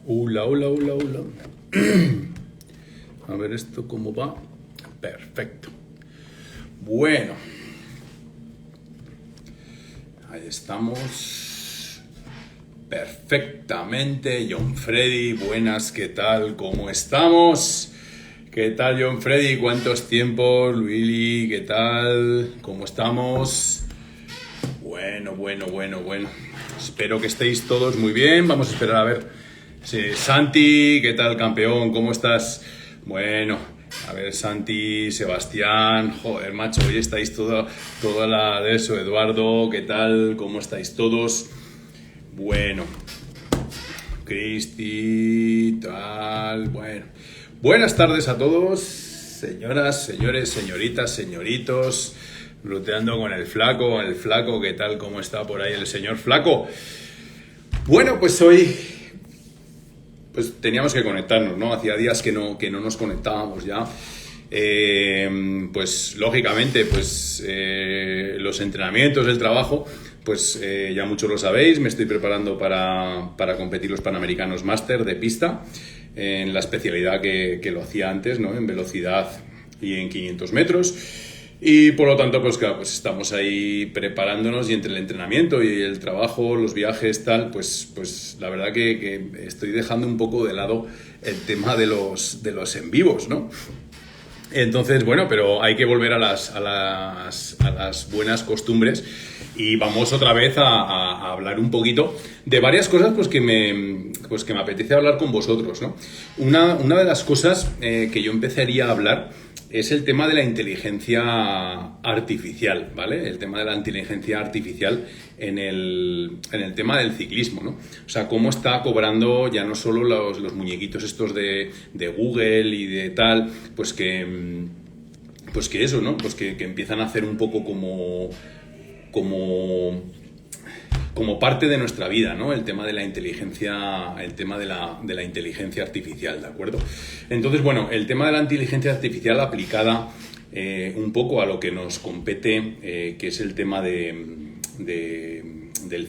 Hola, hola, hola, hola. A ver esto cómo va. Perfecto. Bueno, ahí estamos. Perfectamente. John Freddy, buenas, ¿qué tal? ¿Cómo estamos? ¿Qué tal, John Freddy? ¿Cuántos tiempos? Willy, ¿qué tal? ¿Cómo estamos? Bueno. Espero que estéis todos muy bien. Vamos a esperar a ver. Sí, Santi, ¿qué tal, campeón? ¿Cómo estás? Bueno, a ver, Santi, Sebastián, joder, macho, hoy estáis toda la de eso. Eduardo, ¿qué tal? ¿Cómo estáis todos? Bueno, Cristi, tal, bueno. Buenas tardes a todos, señoras, señores, señoritas, señoritos. Ruteando con el flaco, ¿qué tal? ¿Cómo está por ahí el señor flaco? Bueno, pues hoy pues teníamos que conectarnos, ¿no? Hacía días que no nos conectábamos ya. Pues lógicamente, pues los entrenamientos, el trabajo, pues ya muchos lo sabéis, me estoy preparando para competir los Panamericanos Máster de pista en la especialidad que lo hacía antes, ¿no? En velocidad y en 500 metros. Y por lo tanto, pues claro, pues estamos ahí preparándonos y entre el entrenamiento y el trabajo, los viajes, tal, pues la verdad que estoy dejando un poco de lado el tema de los en vivos, ¿no? Entonces, bueno, pero hay que volver a las buenas costumbres y vamos otra vez a hablar un poquito de varias cosas pues que me apetece hablar con vosotros, ¿no? Una de las cosas que yo empezaría a hablar es el tema de la inteligencia artificial, ¿vale? El tema de la inteligencia artificial en el tema del ciclismo, ¿no? O sea, cómo está cobrando ya no solo los muñequitos estos de Google y de tal, pues que eso, ¿no? Pues que empiezan a hacer un poco como parte de nuestra vida, ¿no? El tema de la inteligencia, el tema de la inteligencia artificial, ¿de acuerdo? Entonces, bueno, el tema de la inteligencia artificial aplicada un poco a lo que nos compete, que es el tema del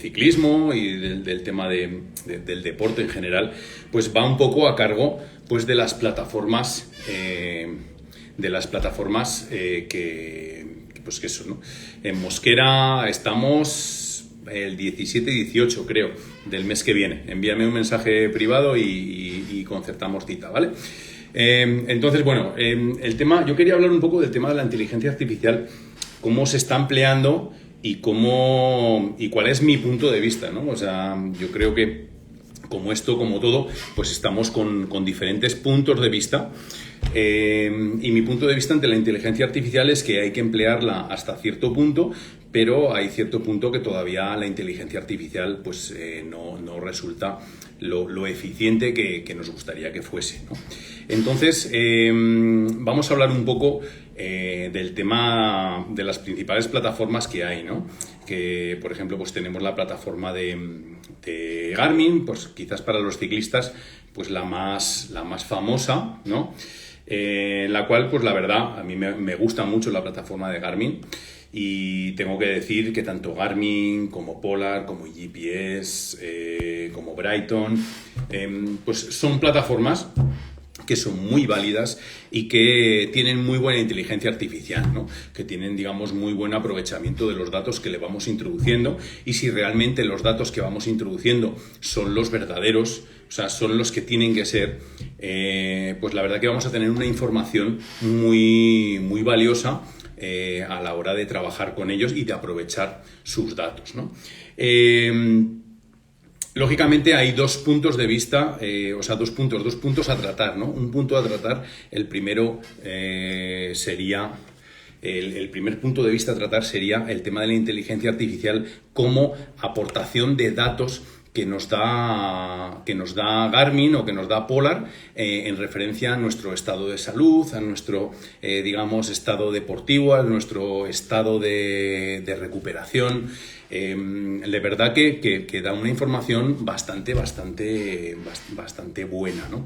ciclismo y del tema del deporte en general, pues va un poco a cargo pues de las plataformas pues que eso, ¿no? En Mosquera estamos el 17 y 18, creo, del mes que viene. Envíame un mensaje privado y concertamos cita, ¿vale? Entonces, bueno, el tema, yo quería hablar un poco del tema de la inteligencia artificial, cómo se está empleando y cuál es mi punto de vista, ¿no? O sea, yo creo que como esto, como todo, pues estamos con diferentes puntos de vista. Y mi punto de vista ante la inteligencia artificial es que hay que emplearla hasta cierto punto, pero hay cierto punto que todavía la inteligencia artificial pues no resulta lo eficiente que nos gustaría que fuese, ¿no? Entonces, vamos a hablar un poco del tema de las principales plataformas que hay, ¿no? Que, por ejemplo, pues tenemos la plataforma de Garmin, pues quizás para los ciclistas, pues la más famosa, ¿no? La cual, pues la verdad, a mí me gusta mucho la plataforma de Garmin y tengo que decir que tanto Garmin como Polar, como GPS, como Brighton, pues son plataformas que son muy válidas y que tienen muy buena inteligencia artificial, ¿no? Que tienen, digamos, muy buen aprovechamiento de los datos que le vamos introduciendo y si realmente los datos que vamos introduciendo son los verdaderos, o sea, son los que tienen que ser, pues la verdad que vamos a tener una información muy valiosa a la hora de trabajar con ellos y de aprovechar sus datos, ¿no? Lógicamente hay dos puntos de vista, dos puntos a tratar, ¿no? Un punto a tratar, el primero sería, el primer punto de vista a tratar sería el tema de la inteligencia artificial como aportación de datos que nos da Garmin o que nos da Polar en referencia a nuestro estado de salud, a nuestro, digamos, estado deportivo, a nuestro estado de recuperación. De verdad que da una información bastante buena, ¿no?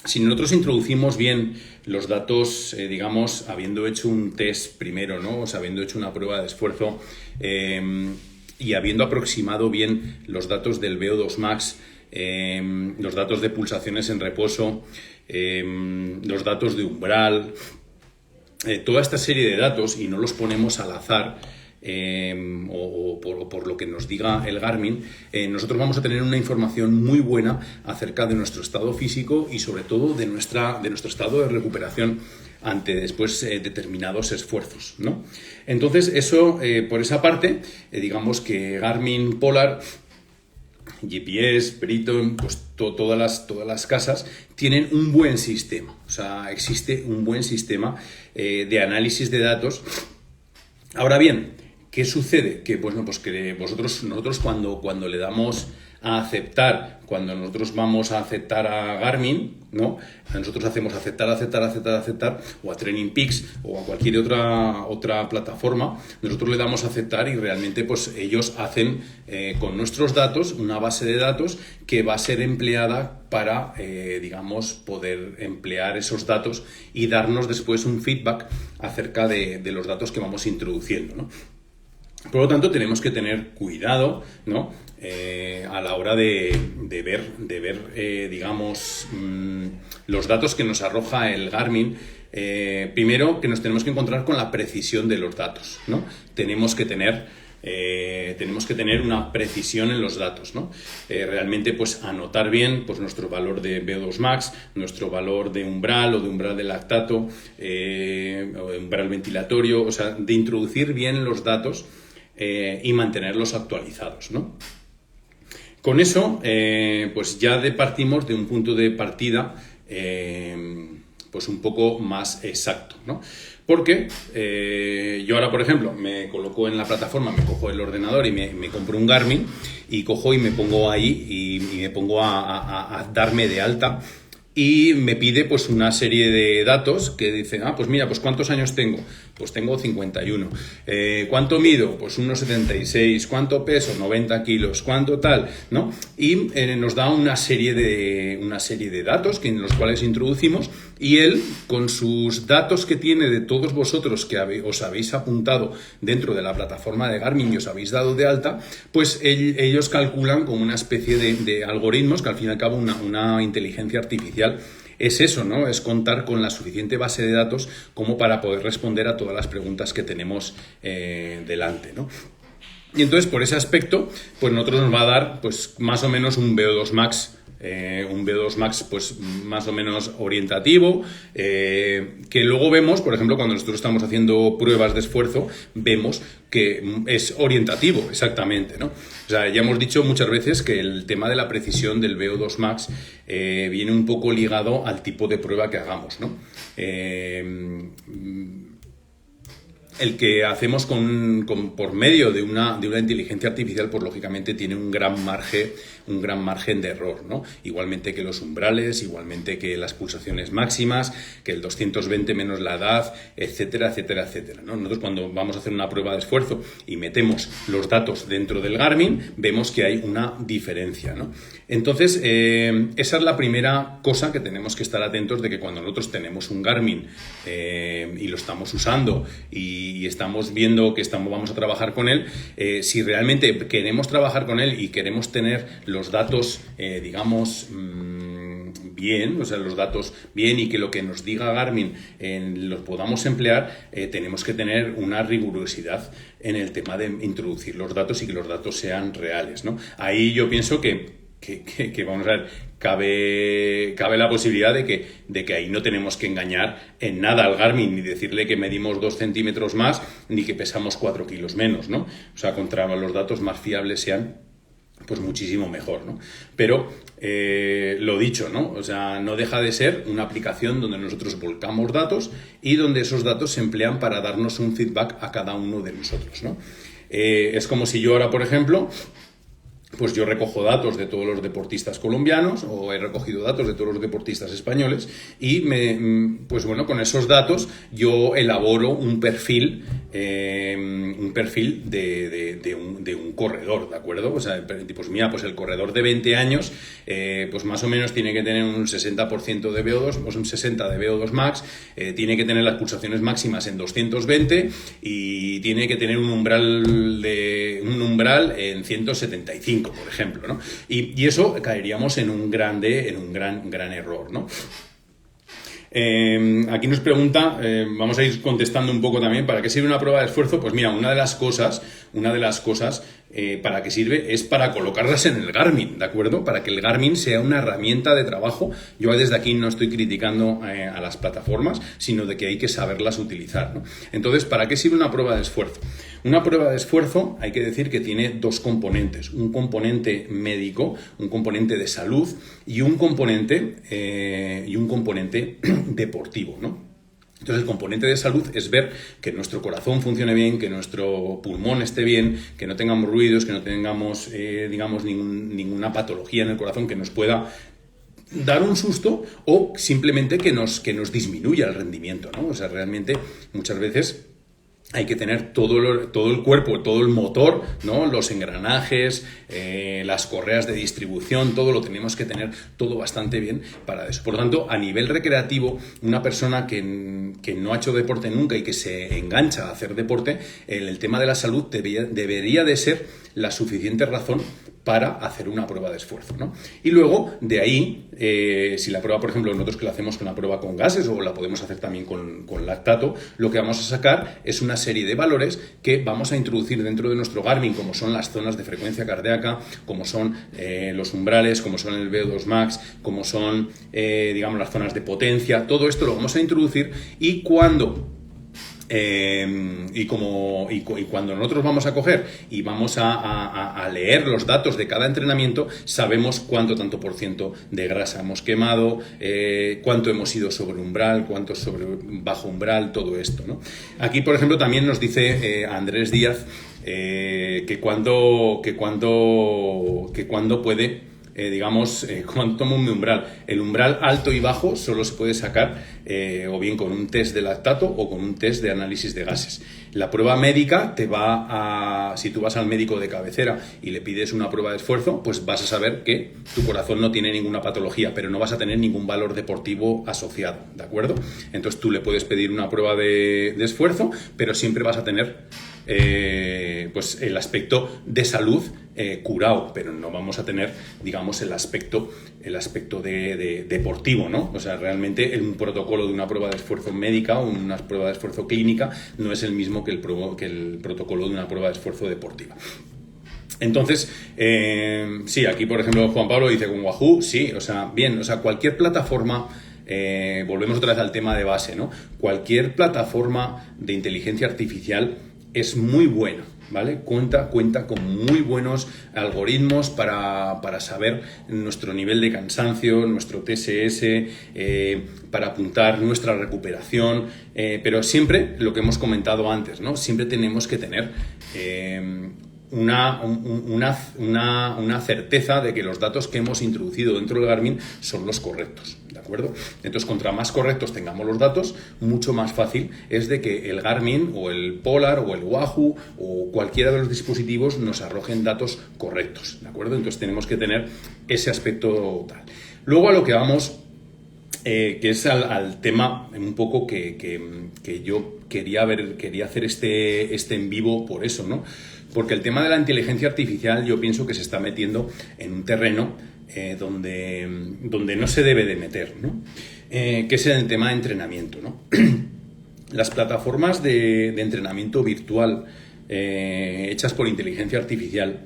Si nosotros introducimos bien los datos, digamos, habiendo hecho un test primero, ¿no? O sea, habiendo hecho una prueba de esfuerzo y habiendo aproximado bien los datos del VO2 max los datos de pulsaciones en reposo, los datos de umbral, toda esta serie de datos, y no los ponemos al azar, o por lo que nos diga el Garmin, nosotros vamos a tener una información muy buena acerca de nuestro estado físico y sobre todo de nuestro estado de recuperación ante después determinados esfuerzos, ¿no? Entonces eso, por esa parte, digamos que Garmin, Polar, GPS, Periton, pues todas las casas tienen un buen sistema. O sea, existe un buen sistema de análisis de datos. Ahora bien, ¿qué sucede? Que, bueno, pues que nosotros cuando le damos a aceptar, cuando nosotros vamos a aceptar a Garmin, ¿no? Nosotros hacemos aceptar, o a Training Peaks o a cualquier otra plataforma, nosotros le damos a aceptar y realmente pues ellos hacen con nuestros datos una base de datos que va a ser empleada para, digamos, poder emplear esos datos y darnos después un feedback acerca de los datos que vamos introduciendo, ¿no? Por lo tanto, tenemos que tener cuidado, ¿no? A la hora de ver, digamos, los datos que nos arroja el Garmin. Primero, que nos tenemos que encontrar con la precisión de los datos, ¿no? Tenemos que tener una precisión en los datos, ¿no? Realmente, pues, anotar bien pues, nuestro valor de VO2 max, nuestro valor de umbral o de umbral de lactato, o de umbral ventilatorio, o sea, de introducir bien los datos y mantenerlos actualizados, ¿no? Con eso, pues ya partimos de un punto de partida pues un poco más exacto, ¿no? Porque yo ahora, por ejemplo, me coloco en la plataforma, me cojo el ordenador y me compro un Garmin y cojo y me pongo ahí y me pongo a darme de alta. Y me pide pues una serie de datos que dicen, pues mira, pues ¿cuántos años tengo? Pues tengo 51. ¿Cuánto mido? Pues 1,76. ¿Cuánto peso? 90 kilos. ¿Cuánto tal? ¿No? Y nos da una serie de datos en los cuales introducimos, y él, con sus datos que tiene de todos vosotros que os habéis apuntado dentro de la plataforma de Garmin y os habéis dado de alta, pues ellos calculan como una especie de algoritmos que al fin y al cabo una inteligencia artificial es eso, ¿no? Es contar con la suficiente base de datos como para poder responder a todas las preguntas que tenemos delante, ¿no? Y entonces, por ese aspecto, pues nosotros nos va a dar pues más o menos un VO2 max, pues más o menos orientativo, que luego vemos, por ejemplo, cuando nosotros estamos haciendo pruebas de esfuerzo, vemos que es orientativo, exactamente, ¿no? O sea, ya hemos dicho muchas veces que el tema de la precisión del VO2 max viene un poco ligado al tipo de prueba que hagamos, ¿no? El que hacemos por medio de una inteligencia artificial, pues lógicamente tiene un gran margen de error, ¿no? Igualmente que los umbrales, igualmente que las pulsaciones máximas, que el 220 menos la edad, etcétera, etcétera, etcétera, ¿no? Nosotros cuando vamos a hacer una prueba de esfuerzo y metemos los datos dentro del Garmin, vemos que hay una diferencia, ¿no? Entonces, esa es la primera cosa que tenemos que estar atentos, de que cuando nosotros tenemos un Garmin y lo estamos usando y estamos viendo que vamos a trabajar con él, si realmente queremos trabajar con él y queremos tener los datos, digamos, bien, o sea, los datos bien, y que lo que nos diga Garmin los podamos emplear, tenemos que tener una rigurosidad en el tema de introducir los datos y que los datos sean reales, ¿no? Ahí yo pienso que vamos a ver, cabe la posibilidad de que ahí no tenemos que engañar en nada al Garmin, ni decirle que medimos 2 centímetros más, ni que pesamos 4 kilos menos, ¿no? O sea, contra los datos más fiables sean, pues muchísimo mejor, ¿no? Pero lo dicho, ¿no? O sea, no deja de ser una aplicación donde nosotros volcamos datos y donde esos datos se emplean para darnos un feedback a cada uno de nosotros, ¿no? Es como si yo ahora, por ejemplo, pues yo recojo datos de todos los deportistas colombianos, o he recogido datos de todos los deportistas españoles, y pues bueno, con esos datos yo elaboro un perfil de un corredor, ¿de acuerdo? O sea, pues mira, pues el corredor de 20 años, pues más o menos tiene que tener un 60% de VO2, pues un 60 de VO2 max, tiene que tener las pulsaciones máximas en 220 y tiene que tener un umbral en 175. por ejemplo, ¿no? Y eso caeríamos en un gran error, ¿no? Aquí nos pregunta, vamos a ir contestando un poco también, ¿para qué sirve una prueba de esfuerzo? Pues mira, una de las cosas para qué sirve es para colocarlas en el Garmin, ¿de acuerdo? Para que el Garmin sea una herramienta de trabajo. Yo desde aquí no estoy criticando a las plataformas, sino de que hay que saberlas utilizar, ¿no? Entonces, ¿para qué sirve una prueba de esfuerzo? Una prueba de esfuerzo hay que decir que tiene dos componentes, un componente médico, un componente de salud y un componente deportivo, ¿no? Entonces, el componente de salud es ver que nuestro corazón funcione bien, que nuestro pulmón esté bien, que no tengamos ruidos, que no tengamos, ninguna patología en el corazón que nos pueda dar un susto o simplemente que nos disminuya el rendimiento, ¿no? O sea, realmente muchas veces hay que tener todo el cuerpo, todo el motor, ¿no? Los engranajes, las correas de distribución, todo lo tenemos que tener todo bastante bien para eso. Por lo tanto, a nivel recreativo, una persona que no ha hecho deporte nunca y que se engancha a hacer deporte, el tema de la salud debería de ser la suficiente razón para hacer una prueba de esfuerzo, ¿no? Y luego, de ahí, si la prueba, por ejemplo, nosotros que la hacemos con una prueba con gases o la podemos hacer también con lactato, lo que vamos a sacar es una serie de valores que vamos a introducir dentro de nuestro Garmin, como son las zonas de frecuencia cardíaca, como son los umbrales, como son el VO2 max, como son, las zonas de potencia. Todo esto lo vamos a introducir y cuando cuando nosotros vamos a coger y vamos a leer los datos de cada entrenamiento, sabemos cuánto tanto por ciento de grasa hemos quemado, cuánto hemos ido sobre umbral, cuánto sobre bajo umbral, todo esto, ¿no? Aquí, por ejemplo, también nos dice Andrés Díaz que cuando puede... cuando tomo un umbral. El umbral alto y bajo solo se puede sacar o bien con un test de lactato o con un test de análisis de gases. La prueba médica si tú vas al médico de cabecera y le pides una prueba de esfuerzo, pues vas a saber que tu corazón no tiene ninguna patología, pero no vas a tener ningún valor deportivo asociado, ¿de acuerdo? Entonces tú le puedes pedir una prueba de esfuerzo, pero siempre vas a tener pues el aspecto de salud curado, pero no vamos a tener, digamos, el aspecto de deportivo, ¿no? O sea, realmente un protocolo de una prueba de esfuerzo médica o una prueba de esfuerzo clínica no es el mismo que el protocolo de una prueba de esfuerzo deportiva. Entonces, sí, aquí, por ejemplo, Juan Pablo dice con Wahoo, sí, o sea, bien, o sea, cualquier plataforma... volvemos otra vez al tema de base, ¿no? Cualquier plataforma de inteligencia artificial es muy buena, ¿vale? Cuenta con muy buenos algoritmos para saber nuestro nivel de cansancio, nuestro TSS, para apuntar nuestra recuperación, pero siempre, lo que hemos comentado antes, ¿no? Siempre tenemos que tener una certeza de que los datos que hemos introducido dentro del Garmin son los correctos, ¿de acuerdo? Entonces, contra más correctos tengamos los datos, mucho más fácil es de que el Garmin o el Polar o el Wahoo o cualquiera de los dispositivos nos arrojen datos correctos, ¿de acuerdo? Entonces, tenemos que tener ese aspecto tal. Luego, a lo que vamos... que es al tema un poco que yo quería hacer este en vivo por eso, ¿no? Porque el tema de la inteligencia artificial yo pienso que se está metiendo en un terreno donde no se debe de meter, ¿no? Que es el tema de entrenamiento, ¿no? Las plataformas de entrenamiento virtual hechas por inteligencia artificial,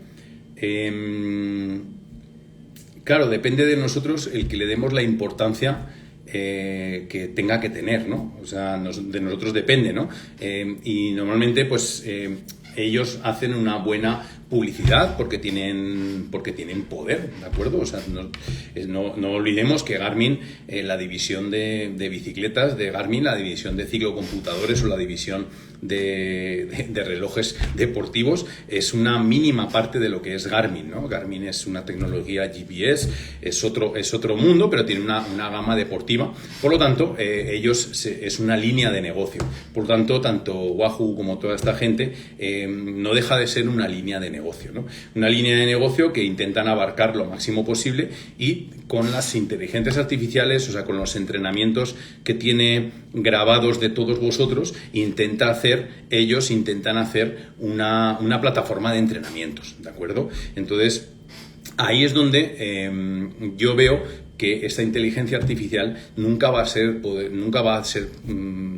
claro, depende de nosotros el que le demos la importancia que tenga que tener, ¿no? O sea, de nosotros depende, ¿no? Y normalmente, pues, ellos hacen una buena publicidad porque tienen poder, ¿de acuerdo? O sea, no olvidemos que Garmin, la división de bicicletas de Garmin, la división de ciclocomputadores o la división de relojes deportivos es una mínima parte de lo que es Garmin, ¿no? Garmin es una tecnología GPS, es otro mundo, pero tiene una gama deportiva. Por lo tanto, es una línea de negocio. Por lo tanto, tanto Wahoo como toda esta gente no deja de ser una línea de negocio, ¿no? Una línea de negocio que intentan abarcar lo máximo posible y con las inteligencias artificiales, o sea, con los entrenamientos que tiene grabados de todos vosotros, intentan hacer una plataforma de entrenamientos, ¿de acuerdo? Entonces, ahí es donde yo veo que esta inteligencia artificial nunca va a ser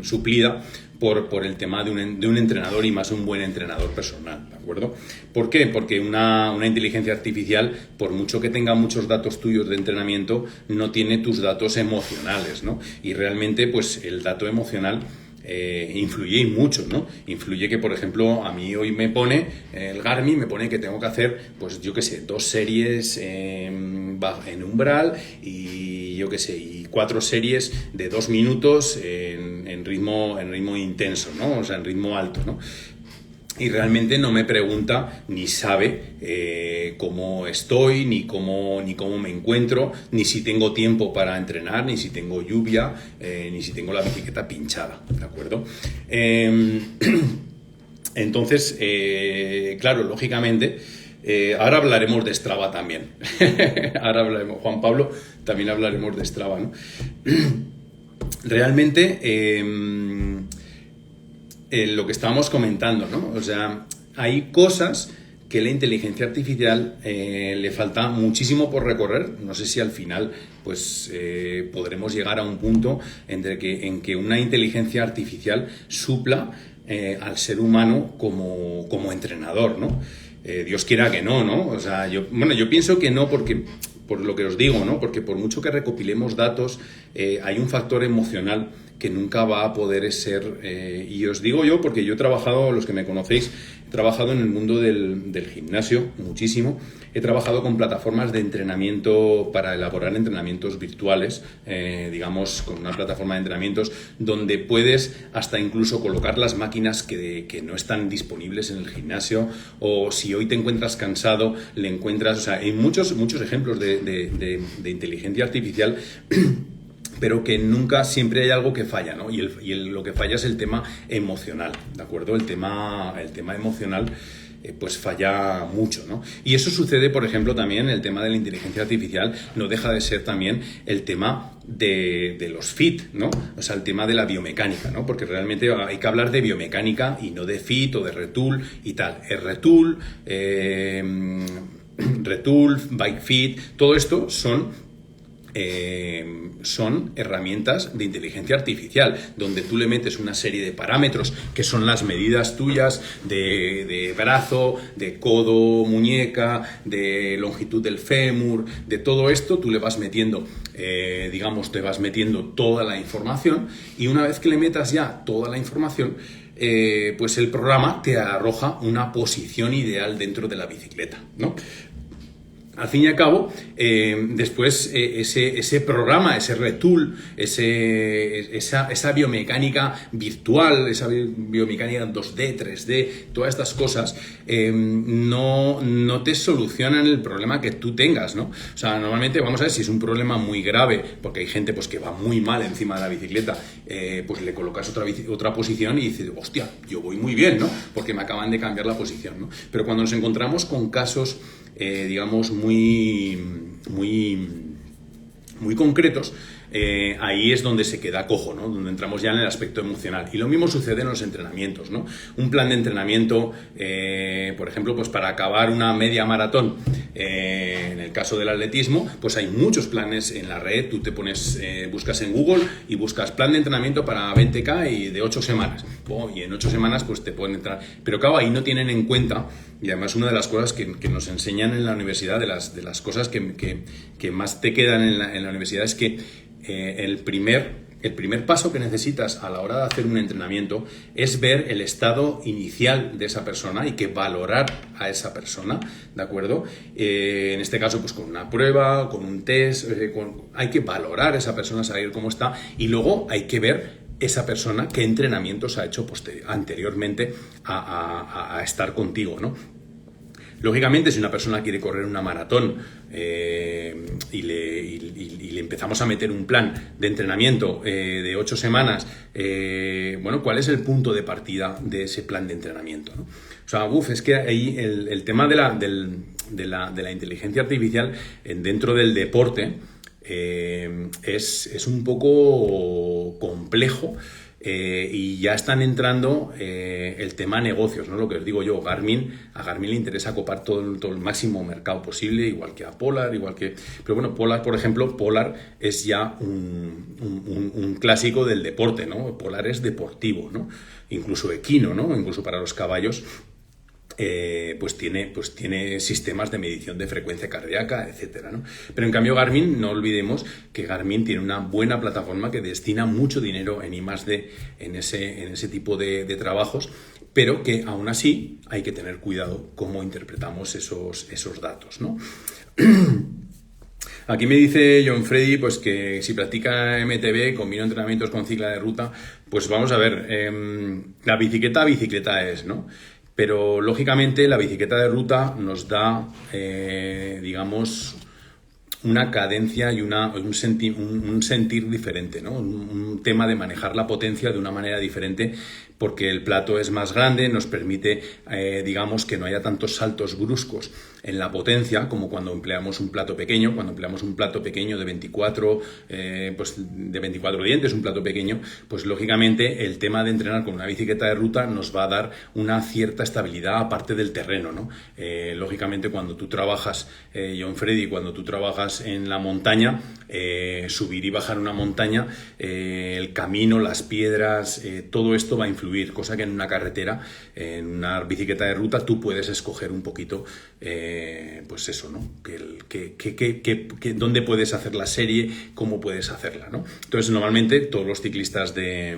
suplida por el tema de un entrenador, y más un buen entrenador personal, ¿de acuerdo? ¿Por qué? Porque una inteligencia artificial, por mucho que tenga muchos datos tuyos de entrenamiento, no tiene tus datos emocionales, ¿no? Y realmente, pues, el dato emocional influye, y mucho, ¿no? Influye que, por ejemplo, a mí hoy me pone, el Garmin me pone que tengo que hacer, pues yo qué sé, 2 series en umbral y yo qué sé, y 4 series de 2 minutos en ritmo intenso, ¿no? O sea, en ritmo alto, ¿no? Y realmente no me pregunta ni sabe cómo estoy, ni cómo me encuentro, ni si tengo tiempo para entrenar, ni si tengo lluvia, ni si tengo la bicicleta pinchada, ¿de acuerdo? Entonces, claro, lógicamente, ahora hablaremos de Strava también. Ahora hablaremos, Juan Pablo, también hablaremos de Strava, ¿no? Realmente, lo que estábamos comentando, ¿no? O sea, hay cosas que la inteligencia artificial le falta muchísimo por recorrer. No sé si al final pues podremos llegar a un punto en que una inteligencia artificial supla al ser humano como entrenador, ¿no? Dios quiera que no, ¿no? O sea, yo pienso que no, porque por lo que os digo, ¿no? Porque por mucho que recopilemos datos, hay un factor emocional que nunca va a poder ser, y os digo yo porque yo he trabajado, los que me conocéis, he trabajado en el mundo del gimnasio muchísimo, he trabajado con plataformas de entrenamiento para elaborar entrenamientos virtuales, digamos, con una plataforma de entrenamientos donde puedes hasta incluso colocar las máquinas que no están disponibles en el gimnasio, o si hoy te encuentras cansado, le encuentras, o sea, hay muchos ejemplos de inteligencia artificial pero que nunca, siempre hay algo que falla, ¿no? Y lo que falla es el tema emocional, ¿de acuerdo? El tema emocional pues falla mucho, ¿no? Y eso sucede, por ejemplo, también el tema de la inteligencia artificial, no deja de ser también el tema de los fit, ¿no? O sea, el tema de la biomecánica, ¿no? Porque realmente hay que hablar de biomecánica y no de fit o de retool y tal. El retool, bike fit, todo esto son herramientas de inteligencia artificial, donde tú le metes una serie de parámetros que son las medidas tuyas de brazo, de codo, muñeca, de longitud del fémur, de todo esto, tú le vas metiendo, te vas metiendo toda la información, y una vez que le metas ya toda la información, pues el programa te arroja una posición ideal dentro de la bicicleta, ¿no? Al fin y al cabo, después ese programa, ese retool, esa biomecánica virtual, esa biomecánica 2D, 3D, todas estas cosas, no te solucionan el problema que tú tengas, ¿no? O sea, normalmente, vamos a ver, si es un problema muy grave, porque hay gente pues que va muy mal encima de la bicicleta, pues le colocas otra posición y dices, hostia, yo voy muy bien, ¿no? Porque me acaban de cambiar la posición, ¿no? Pero cuando nos encontramos con casos digamos, muy concretos, ahí es donde se queda cojo, ¿no? Donde entramos ya en el aspecto emocional. Y lo mismo sucede en los entrenamientos, ¿no? Un plan de entrenamiento, por ejemplo, pues para acabar una media maratón, en el caso del atletismo, pues hay muchos planes en la red. Tú te pones, buscas en Google y buscas plan de entrenamiento para 20K y de 8 semanas. Y en 8 semanas pues te pueden entrar. Pero claro, ahí no tienen en cuenta, y además una de las cosas que nos enseñan en la universidad, de las cosas que más te quedan en la universidad, es que el primer paso que necesitas a la hora de hacer un entrenamiento es ver el estado inicial de esa persona y que valorar a esa persona, ¿de acuerdo? En este caso, pues con una prueba, con un test, hay que valorar a esa persona, saber cómo está, y luego hay que ver esa persona qué entrenamientos ha hecho anteriormente a estar contigo, ¿no? Lógicamente, si una persona quiere correr una maratón y le empezamos a meter un plan de entrenamiento de 8 semanas, ¿cuál es el punto de partida de ese plan de entrenamiento, ¿no? O sea, es que ahí el tema de la inteligencia artificial dentro del deporte es un poco complejo, y ya están entrando el tema negocios, ¿no? Lo que os digo yo, a Garmin le interesa copar todo el máximo mercado posible, igual que a Polar, Pero bueno, Polar, por ejemplo, Polar es ya un clásico del deporte, ¿no? Polar es deportivo, ¿no? Incluso equino, ¿no? Incluso para los caballos. Pues tiene sistemas de medición de frecuencia cardíaca, etcétera, ¿no? Pero en cambio Garmin, no olvidemos que Garmin tiene una buena plataforma que destina mucho dinero en I+D en ese tipo de trabajos, pero que aún así hay que tener cuidado cómo interpretamos esos datos, ¿no? Aquí me dice John Freddy pues que si practica MTB, combina entrenamientos con cicla de ruta, pues vamos a ver, la bicicleta es, ¿no? Pero, lógicamente, la bicicleta de ruta nos da, digamos, una cadencia y un sentir diferente, ¿no? Un tema de manejar la potencia de una manera diferente, porque el plato es más grande, nos permite, digamos, que no haya tantos saltos bruscos en la potencia como cuando empleamos un plato pequeño. Cuando empleamos un plato pequeño de 24 dientes, un plato pequeño, pues lógicamente el tema de entrenar con una bicicleta de ruta nos va a dar una cierta estabilidad aparte del terreno, ¿no? Lógicamente cuando tú trabajas, John Freddy, cuando tú trabajas en la montaña, subir y bajar una montaña, el camino, las piedras, todo esto va a influir, cosa que en una carretera, en una bicicleta de ruta, tú puedes escoger un poquito, pues eso, ¿no? Dónde puedes hacer la serie, cómo puedes hacerla, ¿no? Entonces, normalmente, todos los ciclistas de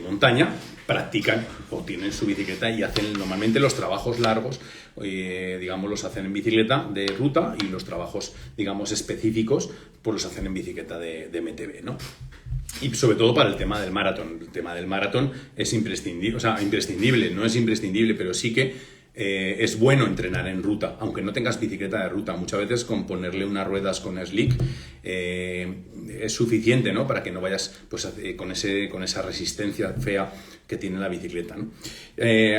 montaña practican o tienen su bicicleta y hacen normalmente los trabajos largos, digamos, los hacen en bicicleta de ruta, y los trabajos, digamos, específicos, pues los hacen en bicicleta de MTB, ¿no? Y sobre todo para el tema del maratón. El tema del maratón es imprescindible, no es imprescindible, pero sí que es bueno entrenar en ruta, aunque no tengas bicicleta de ruta. Muchas veces con ponerle unas ruedas con slick es suficiente, ¿no? Para que no vayas pues, con esa resistencia fea que tiene la bicicleta, ¿no?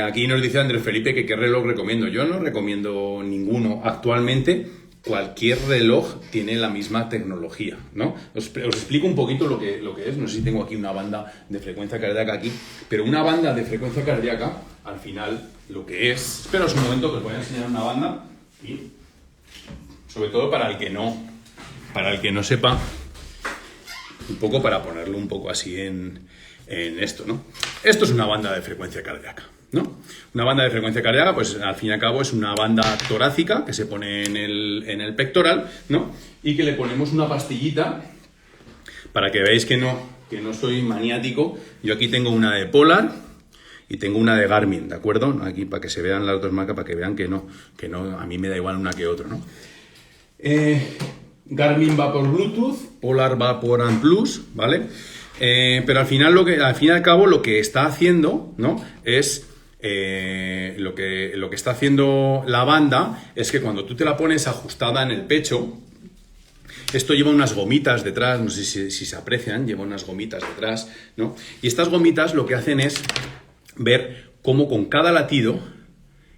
Aquí nos dice Andrés Felipe que qué reloj recomiendo. Yo no recomiendo ninguno actualmente. Cualquier reloj tiene la misma tecnología, ¿no? Os explico un poquito lo que es. No sé si tengo aquí una banda de frecuencia cardíaca aquí, pero una banda de frecuencia cardíaca, al final, lo que es... Esperaos un momento que os voy a enseñar una banda, y sobre todo para el que no sepa, un poco para ponerlo un poco así en esto, ¿no? Esto es una banda de frecuencia cardíaca, ¿no? Una banda de frecuencia cardíaca, pues al fin y al cabo es una banda torácica que se pone en el pectoral, ¿no? Y que le ponemos una pastillita para que veáis que no soy maniático. Yo aquí tengo una de Polar y tengo una de Garmin, ¿de acuerdo? Aquí para que se vean las dos marcas, para que vean que no, a mí me da igual una que otra, ¿no? Garmin va por Bluetooth, Polar va por ANT+, ¿vale? Pero al fin y al cabo lo que está haciendo, ¿no? Es lo que está haciendo la banda es que cuando tú te la pones ajustada en el pecho, esto lleva unas gomitas detrás, no sé si se aprecian, lleva unas gomitas detrás, ¿no? Y estas gomitas lo que hacen es ver cómo con cada latido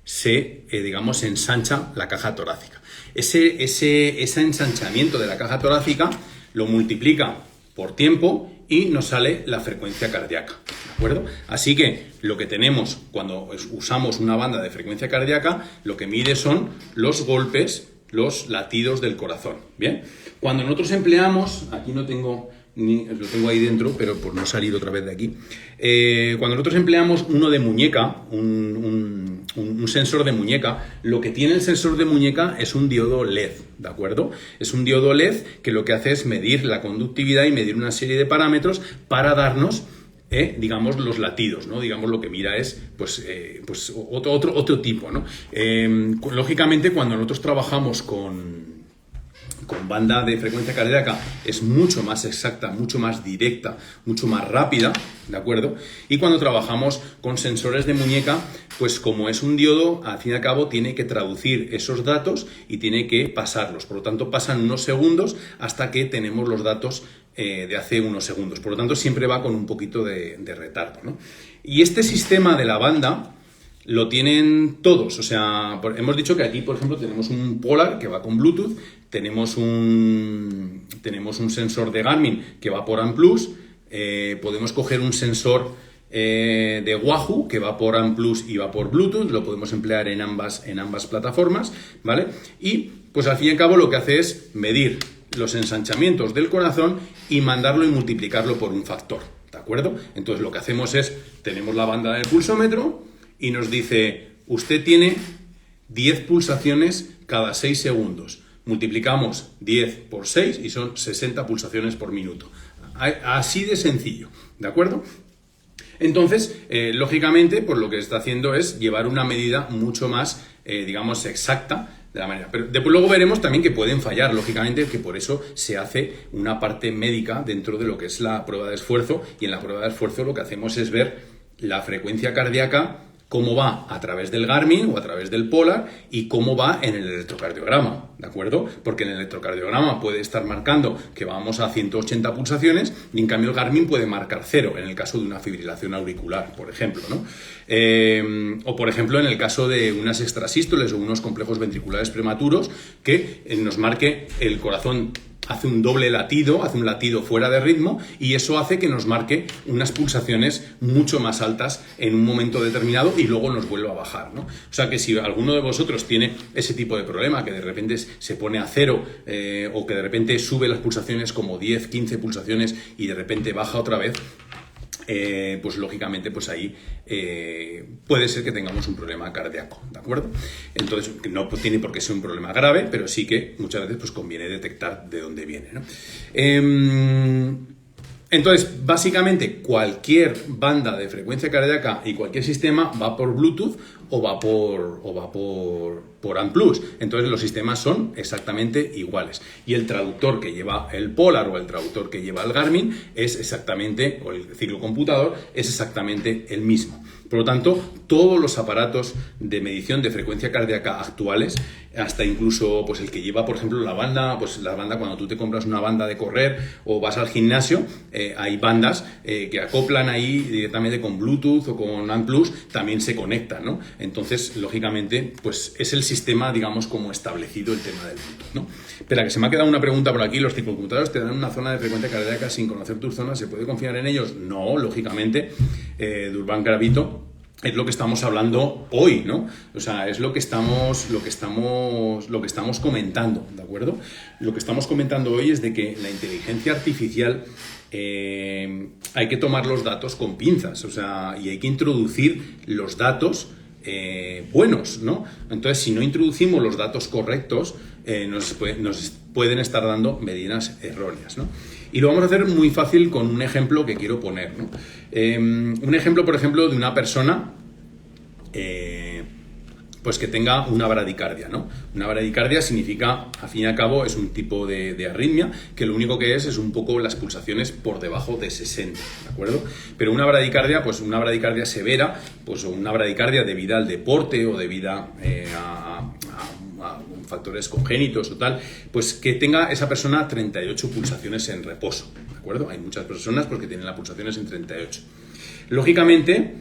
se ensancha la caja torácica. Ese ensanchamiento de la caja torácica lo multiplica por tiempo y nos sale la frecuencia cardíaca, ¿de acuerdo? Así que lo que tenemos cuando usamos una banda de frecuencia cardíaca, lo que mide son los golpes, los latidos del corazón, ¿bien? Cuando nosotros empleamos, aquí no tengo, lo tengo ahí dentro, pero por no salir otra vez de aquí, cuando nosotros empleamos uno de muñeca, un sensor de muñeca, lo que tiene el sensor de muñeca es un diodo LED, ¿de acuerdo? Es un diodo LED que lo que hace es medir la conductividad y medir una serie de parámetros para darnos, digamos, los latidos, ¿no? Digamos, lo que mira es, pues otro tipo, ¿no? Lógicamente, cuando nosotros trabajamos con banda de frecuencia cardíaca es mucho más exacta, mucho más directa, mucho más rápida, ¿de acuerdo? Y cuando trabajamos con sensores de muñeca, pues como es un diodo, al fin y al cabo tiene que traducir esos datos y tiene que pasarlos. Por lo tanto, pasan unos segundos hasta que tenemos los datos de hace unos segundos. Por lo tanto, siempre va con un poquito de retardo, ¿no? Y este sistema de la banda lo tienen todos, o sea, hemos dicho que aquí, por ejemplo, tenemos un Polar que va con Bluetooth, tenemos un sensor de Garmin que va por ANT+, podemos coger un sensor de Wahoo que va por ANPlus y va por Bluetooth, lo podemos emplear en ambas plataformas, ¿vale? Y pues al fin y al cabo lo que hace es medir los ensanchamientos del corazón y mandarlo y multiplicarlo por un factor, ¿de acuerdo? Entonces lo que hacemos es, tenemos la banda del pulsómetro y nos dice, usted tiene 10 pulsaciones cada 6 segundos. Multiplicamos 10 por 6 y son 60 pulsaciones por minuto. Así de sencillo, ¿de acuerdo? Entonces, lógicamente, pues lo que está haciendo es llevar una medida mucho más, digamos, exacta de la manera. Pero después luego veremos también que pueden fallar, lógicamente, que por eso se hace una parte médica dentro de lo que es la prueba de esfuerzo, y en la prueba de esfuerzo lo que hacemos es ver la frecuencia cardíaca, cómo va a través del Garmin o a través del Polar y cómo va en el electrocardiograma, ¿de acuerdo? Porque en el electrocardiograma puede estar marcando que vamos a 180 pulsaciones y en cambio el Garmin puede marcar 0 en el caso de una fibrilación auricular, por ejemplo, ¿no? O por ejemplo en el caso de unas extrasístoles o unos complejos ventriculares prematuros que nos marque el corazón hace un doble latido, hace un latido fuera de ritmo y eso hace que nos marque unas pulsaciones mucho más altas en un momento determinado y luego nos vuelva a bajar, ¿no? O sea que si alguno de vosotros tiene ese tipo de problema, que de repente se pone a 0 o que de repente sube las pulsaciones como 10, 15 pulsaciones y de repente baja otra vez, pues lógicamente pues ahí puede ser que tengamos un problema cardíaco, ¿de acuerdo? Entonces no tiene por qué ser un problema grave, pero sí que muchas veces pues conviene detectar de dónde viene, ¿no? Entonces, básicamente cualquier banda de frecuencia cardíaca y cualquier sistema va por Bluetooth o va por ANPlus. Entonces los sistemas son exactamente iguales. Y el traductor que lleva el Polar o el traductor que lleva el Garmin es exactamente, o el ciclocomputador, es exactamente el mismo. Por lo tanto, todos los aparatos de medición de frecuencia cardíaca actuales, hasta incluso pues el que lleva, por ejemplo, la banda, pues la banda cuando tú te compras una banda de correr o vas al gimnasio, hay bandas que acoplan ahí directamente con Bluetooth o con ANPlus, también se conectan, ¿no? Entonces, lógicamente, pues es el sistema, digamos, como establecido el tema del Bluetooth, ¿no? Espera, que se me ha quedado una pregunta por aquí. ¿Los ciclocomputadores te dan una zona de frecuencia cardíaca sin conocer tus zonas? ¿Se puede confiar en ellos? No, lógicamente, Durban Garavito, es lo que estamos hablando hoy, ¿no? O sea, es lo que estamos comentando, ¿de acuerdo? Lo que estamos comentando hoy es de que la inteligencia artificial hay que tomar los datos con pinzas, o sea, y hay que introducir los datos buenos, ¿no? Entonces, si no introducimos los datos correctos, nos pueden estar dando medidas erróneas, ¿no? Y lo vamos a hacer muy fácil con un ejemplo que quiero poner, ¿no? Un ejemplo, por ejemplo, de una persona pues que tenga una bradicardia, ¿no? Una bradicardia significa, al fin y al cabo, es un tipo de arritmia que lo único que es un poco las pulsaciones por debajo de 60, ¿de acuerdo? Pero una bradicardia, pues una bradicardia severa, pues o una bradicardia debida al deporte o debida a factores congénitos o tal, pues que tenga esa persona 38 pulsaciones en reposo, ¿de acuerdo? Hay muchas personas porque tienen las pulsaciones en 38. Lógicamente,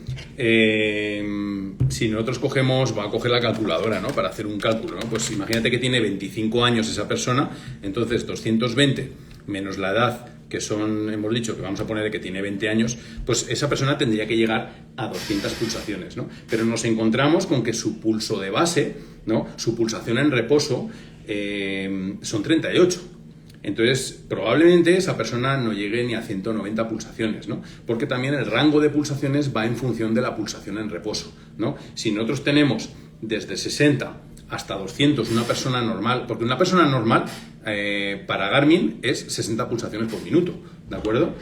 si nosotros va a coger la calculadora, ¿no? Para hacer un cálculo, ¿no? Pues imagínate que tiene 25 años esa persona, entonces 220 menos la edad, que son, hemos dicho que vamos a poner que tiene 20 años, pues esa persona tendría que llegar a 200 pulsaciones, ¿no? Pero nos encontramos con que su pulso de base, ¿no? Su pulsación en reposo son 38. Entonces, probablemente esa persona no llegue ni a 190 pulsaciones, ¿no? Porque también el rango de pulsaciones va en función de la pulsación en reposo, ¿no? Si nosotros tenemos desde 60 hasta 200 una persona normal, porque una persona normal para Garmin es 60 pulsaciones por minuto, ¿de acuerdo?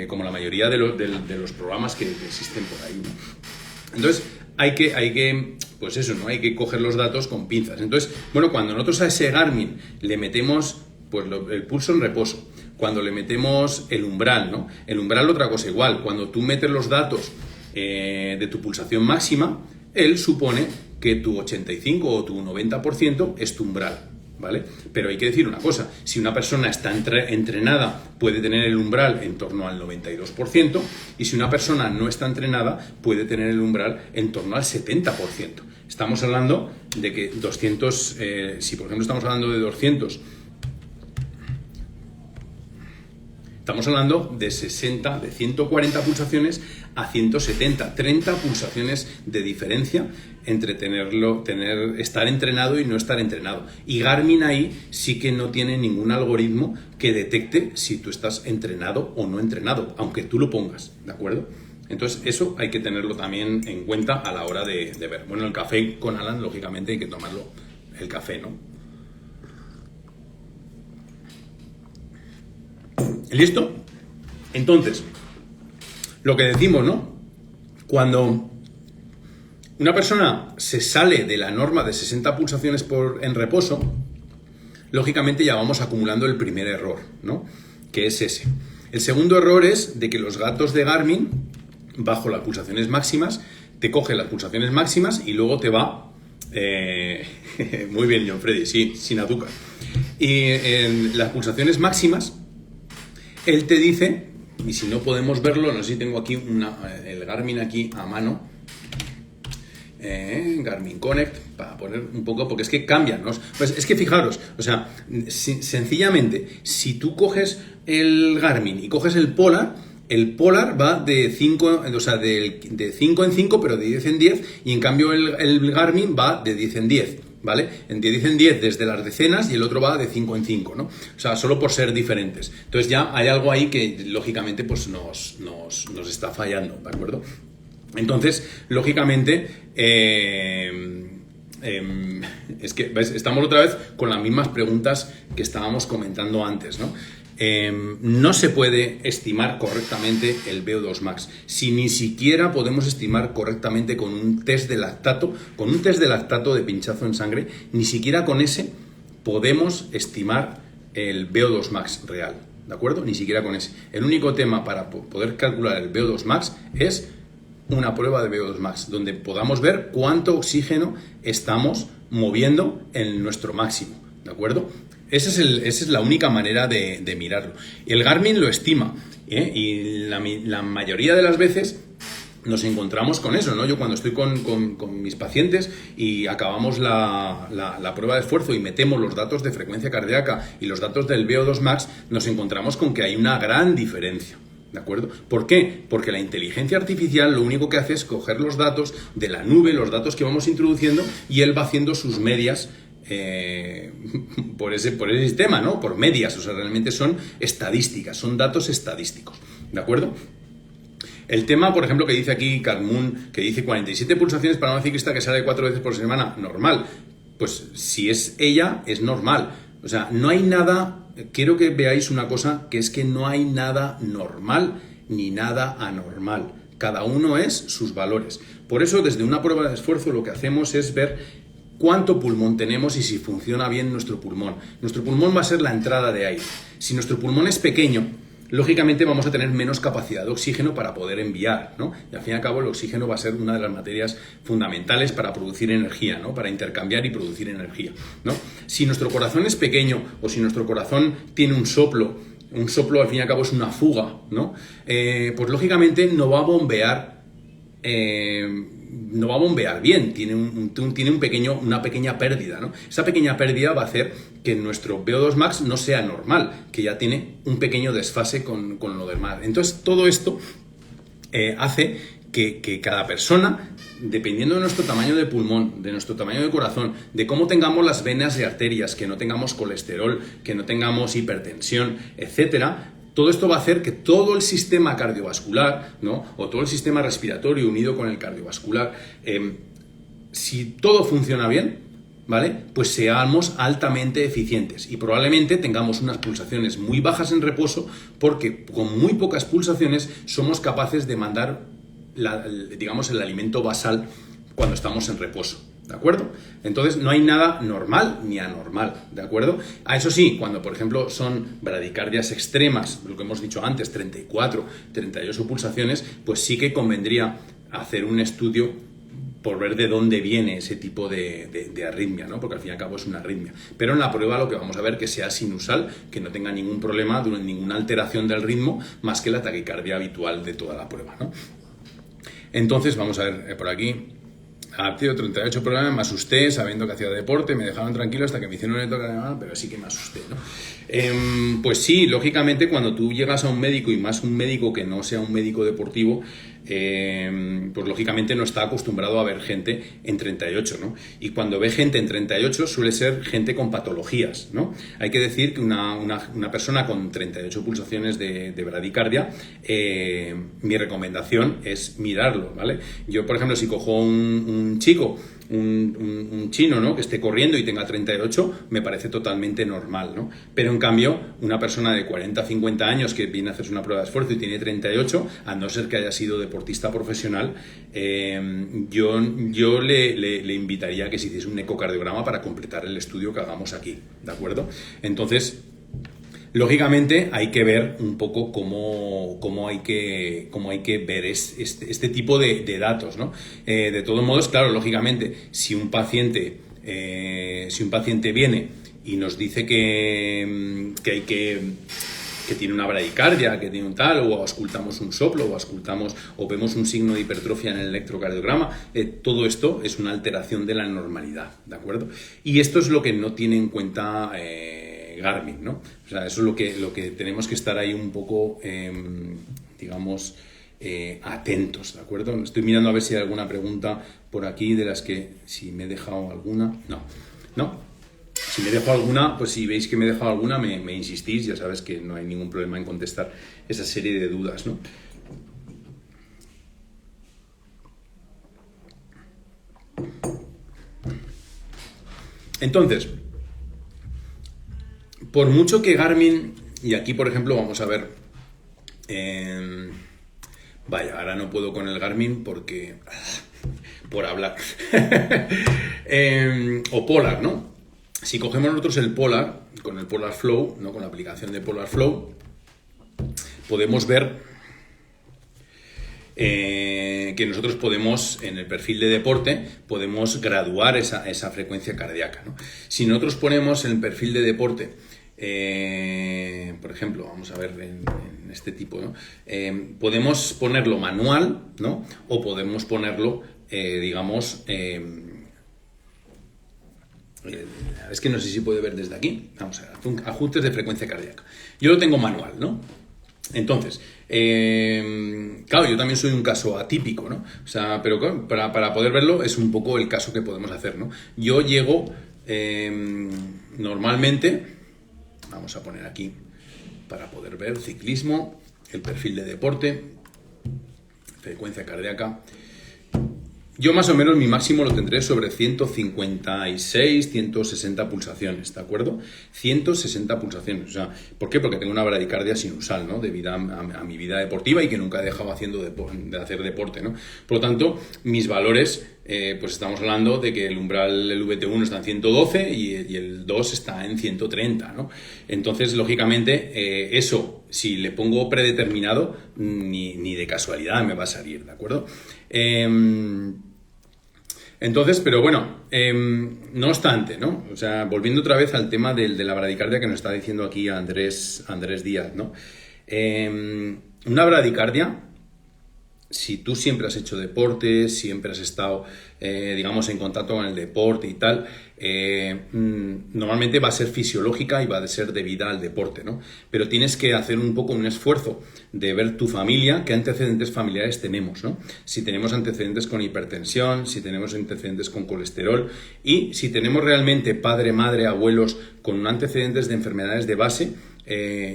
Como la mayoría de los programas que existen por ahí, ¿no? Entonces, hay que pues eso, ¿no? Hay que coger los datos con pinzas. Entonces, bueno, cuando nosotros a ese Garmin le metemos pues el pulso en reposo, cuando le metemos el umbral, ¿no? El umbral otra cosa igual, cuando tú metes los datos de tu pulsación máxima, él supone que tu 85 o tu 90% es tu umbral, ¿vale? Pero hay que decir una cosa, si una persona está entrenada puede tener el umbral en torno al 92% y si una persona no está entrenada puede tener el umbral en torno al 70%. Estamos hablando de que 200, si por ejemplo estamos hablando de 200 Estamos hablando de 60, de 140 pulsaciones a 170, 30 pulsaciones de diferencia entre estar entrenado y no estar entrenado. Y Garmin ahí sí que no tiene ningún algoritmo que detecte si tú estás entrenado o no entrenado, aunque tú lo pongas, ¿de acuerdo? Entonces eso hay que tenerlo también en cuenta a la hora de ver. Bueno, el café con Alan, lógicamente hay que tomarlo, el café, ¿no? ¿Listo? Entonces, lo que decimos, ¿no? Cuando una persona se sale de la norma de 60 pulsaciones en reposo, lógicamente ya vamos acumulando el primer error, ¿no? Que es ese. El segundo error es de que los datos de Garmin, bajo las pulsaciones máximas, te coge las pulsaciones máximas y luego te va... muy bien, John Freddy, sí, sin azúcar. Y en las pulsaciones máximas, él te dice, y si no podemos verlo, no sé si tengo aquí el Garmin aquí a mano, Garmin Connect, para poner un poco, porque es que cambian, ¿no? Pues es que fijaros, o sea, sencillamente, si tú coges el Garmin y coges el Polar va de 5, o sea, de 5 en 5, pero de 10 en 10, y en cambio el Garmin va de 10 en 10, ¿vale? En 10 en 10 desde las decenas y el otro va de 5 en 5, ¿no? O sea, solo por ser diferentes. Entonces ya hay algo ahí que, lógicamente, pues nos está fallando, ¿de acuerdo? Entonces, lógicamente, es que, ¿ves? Estamos otra vez con las mismas preguntas que estábamos comentando antes, ¿no? No se puede estimar correctamente el VO2 max. Si ni siquiera podemos estimar correctamente con un test de lactato, de pinchazo en sangre, ni siquiera con ese podemos estimar el VO2 max real, ¿de acuerdo? Ni siquiera con ese. El único tema para poder calcular el VO2 max es una prueba de VO2 max, donde podamos ver cuánto oxígeno estamos moviendo en nuestro máximo, ¿de acuerdo? Esa es la única manera de mirarlo. El Garmin lo estima, y la mayoría de las veces nos encontramos con eso, ¿no? Yo cuando estoy con mis pacientes y acabamos la prueba de esfuerzo y metemos los datos de frecuencia cardíaca y los datos del VO2 max, nos encontramos con que hay una gran diferencia. ¿De acuerdo? ¿Por qué? Porque la inteligencia artificial lo único que hace es coger los datos de la nube, los datos que vamos introduciendo, y él va haciendo sus medias por ese sistema, ¿no? Por medias, o sea, realmente son estadísticas, son datos estadísticos, ¿de acuerdo? El tema, por ejemplo, que dice aquí Carmun, que dice 47 pulsaciones para una ciclista que sale 4 veces por semana, normal. Pues si es ella, es normal. O sea, no hay nada... Quiero que veáis una cosa, que es que no hay nada normal ni nada anormal. Cada uno es sus valores. Por eso, desde una prueba de esfuerzo, lo que hacemos es ver cuánto pulmón tenemos y si funciona bien nuestro pulmón. Nuestro pulmón va a ser la entrada de aire. Si nuestro pulmón es pequeño, lógicamente vamos a tener menos capacidad de oxígeno para poder enviar, ¿no? Y al fin y al cabo el oxígeno va a ser una de las materias fundamentales para producir energía, ¿no? Para intercambiar y producir energía, ¿no? Si nuestro corazón es pequeño o si nuestro corazón tiene un soplo al fin y al cabo es una fuga, ¿no? Pues lógicamente no va a bombear bien, tiene una pequeña pérdida, ¿no? Esa pequeña pérdida va a hacer que nuestro VO2 max no sea normal, que ya tiene un pequeño desfase con lo demás. Entonces, todo esto hace que cada persona, dependiendo de nuestro tamaño de pulmón, de nuestro tamaño de corazón, de cómo tengamos las venas y arterias, que no tengamos colesterol, que no tengamos hipertensión, etcétera, todo esto va a hacer que todo el sistema cardiovascular, ¿no? O todo el sistema respiratorio unido con el cardiovascular, si todo funciona bien, ¿vale? Pues seamos altamente eficientes y probablemente tengamos unas pulsaciones muy bajas en reposo porque con muy pocas pulsaciones somos capaces de mandar, digamos, el alimento basal cuando estamos en reposo. ¿De acuerdo? Entonces no hay nada normal ni anormal, ¿de acuerdo? A eso sí, cuando por ejemplo son bradicardias extremas, lo que hemos dicho antes, 34, 38 pulsaciones, pues sí que convendría hacer un estudio por ver de dónde viene ese tipo de arritmia, ¿no? Porque al fin y al cabo es una arritmia. Pero en la prueba lo que vamos a ver que sea sinusal, que no tenga ningún problema, ninguna alteración del ritmo, más que la taquicardia habitual de toda la prueba, ¿no? Entonces vamos a ver por aquí. Tío, 38 programas, me asusté sabiendo que hacía deporte, me dejaron tranquilo hasta que me hicieron un electrocardiograma, pero sí que me asusté, ¿no? Pues sí, lógicamente cuando tú llegas a un médico, y más un médico que no sea un médico deportivo, pues lógicamente no está acostumbrado a ver gente en 38, ¿no? Y cuando ve gente en 38 suele ser gente con patologías, ¿no? Hay que decir que una persona con 38 pulsaciones de bradicardia, mi recomendación es mirarlo, ¿vale? Yo, por ejemplo, si cojo un chico, un chino, ¿no?, que esté corriendo y tenga 38, me parece totalmente normal, ¿no? Pero en cambio, una persona de 40, 50 años que viene a hacerse una prueba de esfuerzo y tiene 38, a no ser que haya sido deportista profesional, yo le invitaría a que se hiciese un ecocardiograma para completar el estudio que hagamos aquí, ¿de acuerdo? Entonces, lógicamente hay que ver un poco cómo hay que ver este tipo de datos, ¿no? De todos modos, claro, lógicamente, si un paciente viene y nos dice que tiene una bradicardia, que tiene un tal, o auscultamos un soplo, o vemos un signo de hipertrofia en el electrocardiograma, todo esto es una alteración de la normalidad, ¿de acuerdo? Y esto es lo que no tiene en cuenta Garmin, ¿no? O sea, eso es lo que tenemos que estar ahí un poco, digamos, atentos, ¿de acuerdo? Estoy mirando a ver si hay alguna pregunta por aquí de las que, si me he dejado alguna, no. Si me dejo alguna, pues si veis que me he dejado alguna, me insistís, ya sabes que no hay ningún problema en contestar esa serie de dudas, ¿no? Entonces, por mucho que Garmin, y aquí por ejemplo vamos a ver, vaya, ahora no puedo con el Garmin porque, por hablar, o Polar, ¿no? Si cogemos nosotros el Polar, con el Polar Flow, ¿no?, con la aplicación de Polar Flow, podemos ver que nosotros podemos, en el perfil de deporte, podemos graduar esa frecuencia cardíaca, ¿no? Si nosotros ponemos en el perfil de deporte, por ejemplo, vamos a ver en este tipo, ¿no? Podemos ponerlo manual, ¿no? O podemos ponerlo, digamos, es que no sé si puede ver desde aquí. Vamos a ver, ajustes de frecuencia cardíaca. Yo lo tengo manual, ¿no? Entonces, claro, yo también soy un caso atípico, ¿no? O sea, pero claro, para poder verlo es un poco el caso que podemos hacer, ¿no? Yo llego normalmente, vamos a poner aquí para poder ver ciclismo, el perfil de deporte, frecuencia cardíaca. Yo más o menos mi máximo lo tendré sobre 156, 160 pulsaciones, ¿de acuerdo? 160 pulsaciones, o sea, ¿por qué? Porque tengo una bradicardia sinusal, ¿no? Debido a mi vida deportiva y que nunca he dejado de hacer deporte, ¿no? Por lo tanto, mis valores, pues estamos hablando de que el umbral, el VT1 está en 112 y el 2 está en 130, ¿no? Entonces, lógicamente, eso, si le pongo predeterminado, ni de casualidad me va a salir, ¿de acuerdo? Entonces, pero bueno, no obstante, ¿no? O sea, volviendo otra vez al tema de la bradicardia que nos está diciendo aquí Andrés Díaz, ¿no? Una bradicardia, si tú siempre has hecho deporte, siempre has estado, digamos, en contacto con el deporte y tal, normalmente va a ser fisiológica y va a ser debida al deporte, ¿no? Pero tienes que hacer un poco un esfuerzo de ver tu familia, qué antecedentes familiares tenemos, ¿no? Si tenemos antecedentes con hipertensión, si tenemos antecedentes con colesterol y si tenemos realmente padre, madre, abuelos con antecedentes de enfermedades de base,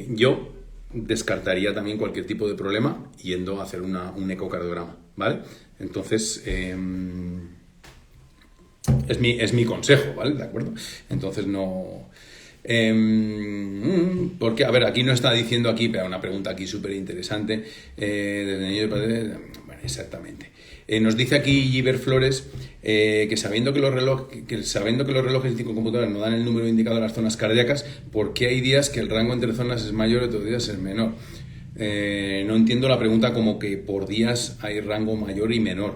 yo descartaría también cualquier tipo de problema yendo a hacer un ecocardiograma, ¿vale? Entonces, es mi consejo, ¿vale? ¿De acuerdo? Entonces no... porque, a ver, aquí nos está diciendo aquí, pero una pregunta aquí súper interesante, desde niño, bueno, exactamente. Nos dice aquí Giver Flores que sabiendo que los relojes y 5 computadoras no dan el número indicado de las zonas cardíacas, ¿por qué hay días que el rango entre zonas es mayor y otros días es menor? No entiendo la pregunta como que por días hay rango mayor y menor.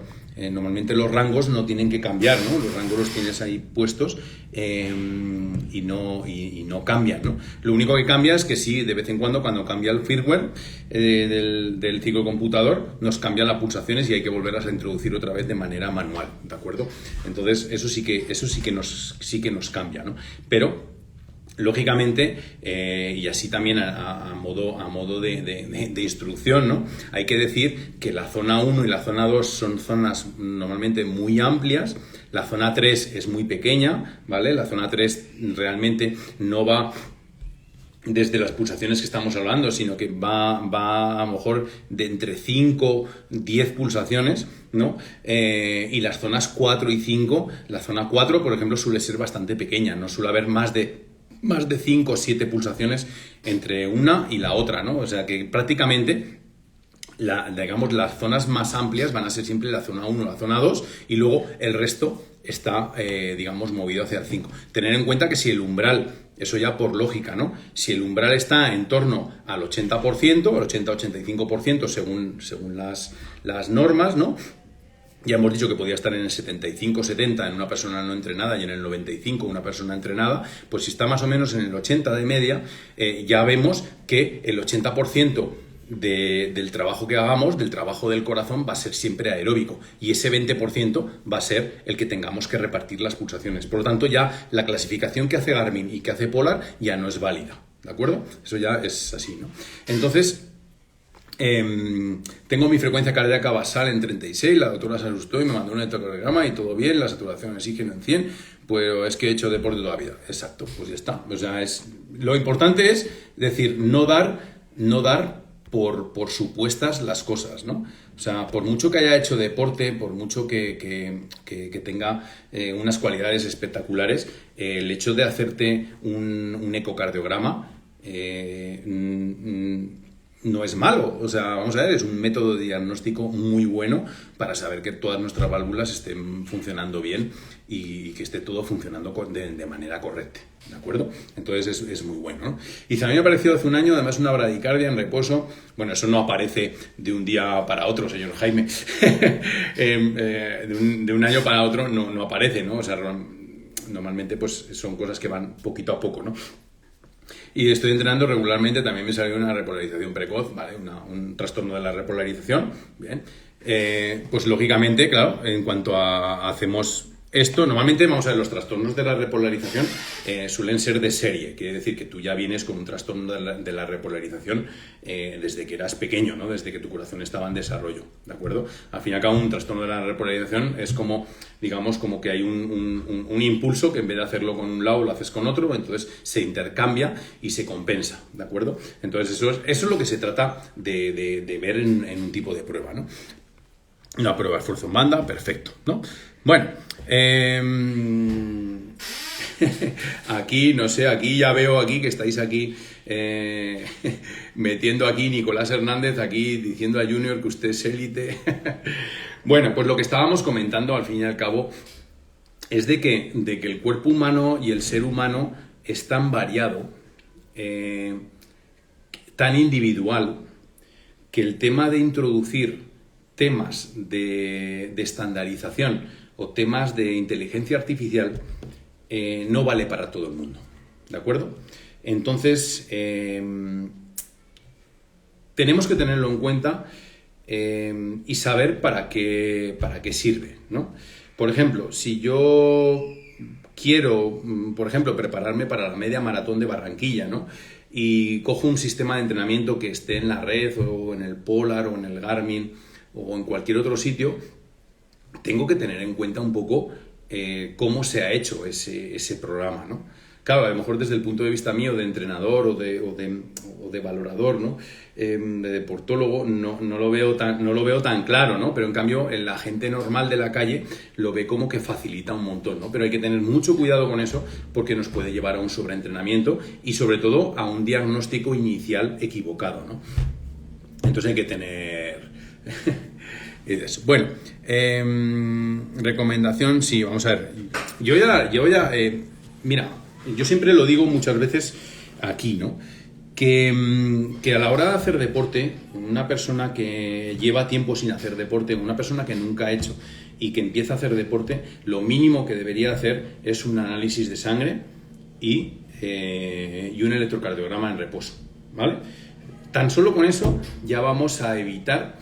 Normalmente los rangos no tienen que cambiar, ¿no? Los rangos los tienes ahí puestos y no cambian, ¿no? Lo único que cambia es que sí, de vez en cuando cambia el firmware del ciclo computador, nos cambian las pulsaciones y hay que volverlas a introducir otra vez de manera manual, ¿de acuerdo? Entonces, eso sí que nos cambia, ¿no? Pero lógicamente, y así también a modo de instrucción, ¿no? Hay que decir que la zona 1 y la zona 2 son zonas normalmente muy amplias, la zona 3 es muy pequeña, ¿vale? La zona 3 realmente no va desde las pulsaciones que estamos hablando, sino que va a lo mejor de entre 5, 10 pulsaciones, ¿no? Y las zonas 4 y 5, la zona 4, por ejemplo, suele ser bastante pequeña, no suele haber más de 5 o 7 pulsaciones entre una y la otra, ¿no? O sea que prácticamente las zonas más amplias van a ser siempre la zona 1, la zona 2 y luego el resto está, movido hacia el 5. Tener en cuenta que si el umbral, eso ya por lógica, ¿no? Si el umbral está en torno al 80%, al 80-85% según las normas, ¿no? Ya hemos dicho que podía estar en el 75-70 en una persona no entrenada y en el 95 una persona entrenada, pues si está más o menos en el 80 de media, ya vemos que el 80% del trabajo que hagamos, del trabajo del corazón, va a ser siempre aeróbico y ese 20% va a ser el que tengamos que repartir las pulsaciones. Por lo tanto, ya la clasificación que hace Garmin y que hace Polar ya no es válida, ¿de acuerdo? Eso ya es así, ¿no? Entonces, tengo mi frecuencia cardíaca basal en 36, la doctora se asustó y me mandó un electrocardiograma y todo bien, la saturación de oxígeno en 100, pues es que he hecho deporte toda la vida. Exacto, pues ya está. O sea, lo importante es decir, no dar por supuestas las cosas, ¿no? O sea, por mucho que haya hecho deporte, por mucho que tenga unas cualidades espectaculares, el hecho de hacerte un ecocardiograma no es malo, o sea, vamos a ver, es un método de diagnóstico muy bueno para saber que todas nuestras válvulas estén funcionando bien y que esté todo funcionando de manera correcta, ¿de acuerdo? Entonces es muy bueno, ¿no? Y a mí me ha aparecido hace un año, además, una bradicardia en reposo. Bueno, eso no aparece de un día para otro, señor Jaime. De un año para otro no aparece, ¿no? O sea, normalmente pues son cosas que van poquito a poco, ¿no? Y estoy entrenando regularmente, también me salió una repolarización precoz, ¿vale? Un trastorno de la repolarización, bien. Pues lógicamente, claro, en cuanto hacemos esto, normalmente, vamos a ver, los trastornos de la repolarización suelen ser de serie, quiere decir que tú ya vienes con un trastorno de la repolarización desde que eras pequeño, ¿no? Desde que tu corazón estaba en desarrollo, ¿de acuerdo? Al fin y al cabo, un trastorno de la repolarización es como, digamos, como que hay un impulso que en vez de hacerlo con un lado lo haces con otro, entonces se intercambia y se compensa, ¿de acuerdo? Entonces eso es lo que se trata de ver en un tipo de prueba, ¿no? Una prueba de esfuerzo en banda, perfecto, ¿no? Bueno, aquí, no sé, aquí ya veo aquí que estáis aquí metiendo aquí Nicolás Hernández, aquí diciendo a Junior que usted es élite. Bueno, pues lo que estábamos comentando al fin y al cabo es de que el cuerpo humano y el ser humano es tan variado, tan individual, que el tema de introducir temas de estandarización o temas de inteligencia artificial no vale para todo el mundo, ¿de acuerdo? Entonces, tenemos que tenerlo en cuenta y saber para qué sirve, ¿no? Por ejemplo, si yo quiero, por ejemplo, prepararme para la media maratón de Barranquilla, ¿no? Y cojo un sistema de entrenamiento que esté en la red o en el Polar o en el Garmin o en cualquier otro sitio, tengo que tener en cuenta un poco cómo se ha hecho ese programa, ¿no? Claro, a lo mejor desde el punto de vista mío de entrenador o de valorador, ¿no? De deportólogo, no lo veo tan claro, ¿no? Pero en cambio la gente normal de la calle lo ve como que facilita un montón, ¿no? Pero hay que tener mucho cuidado con eso porque nos puede llevar a un sobreentrenamiento y sobre todo a un diagnóstico inicial equivocado, ¿no? Entonces hay que tener... Bueno, recomendación, sí, vamos a ver. Yo ya mira, yo siempre lo digo muchas veces aquí, ¿no? Que a la hora de hacer deporte, una persona que lleva tiempo sin hacer deporte, una persona que nunca ha hecho, y que empieza a hacer deporte, lo mínimo que debería hacer es un análisis de sangre y un electrocardiograma en reposo, ¿vale? Tan solo con eso ya vamos a evitar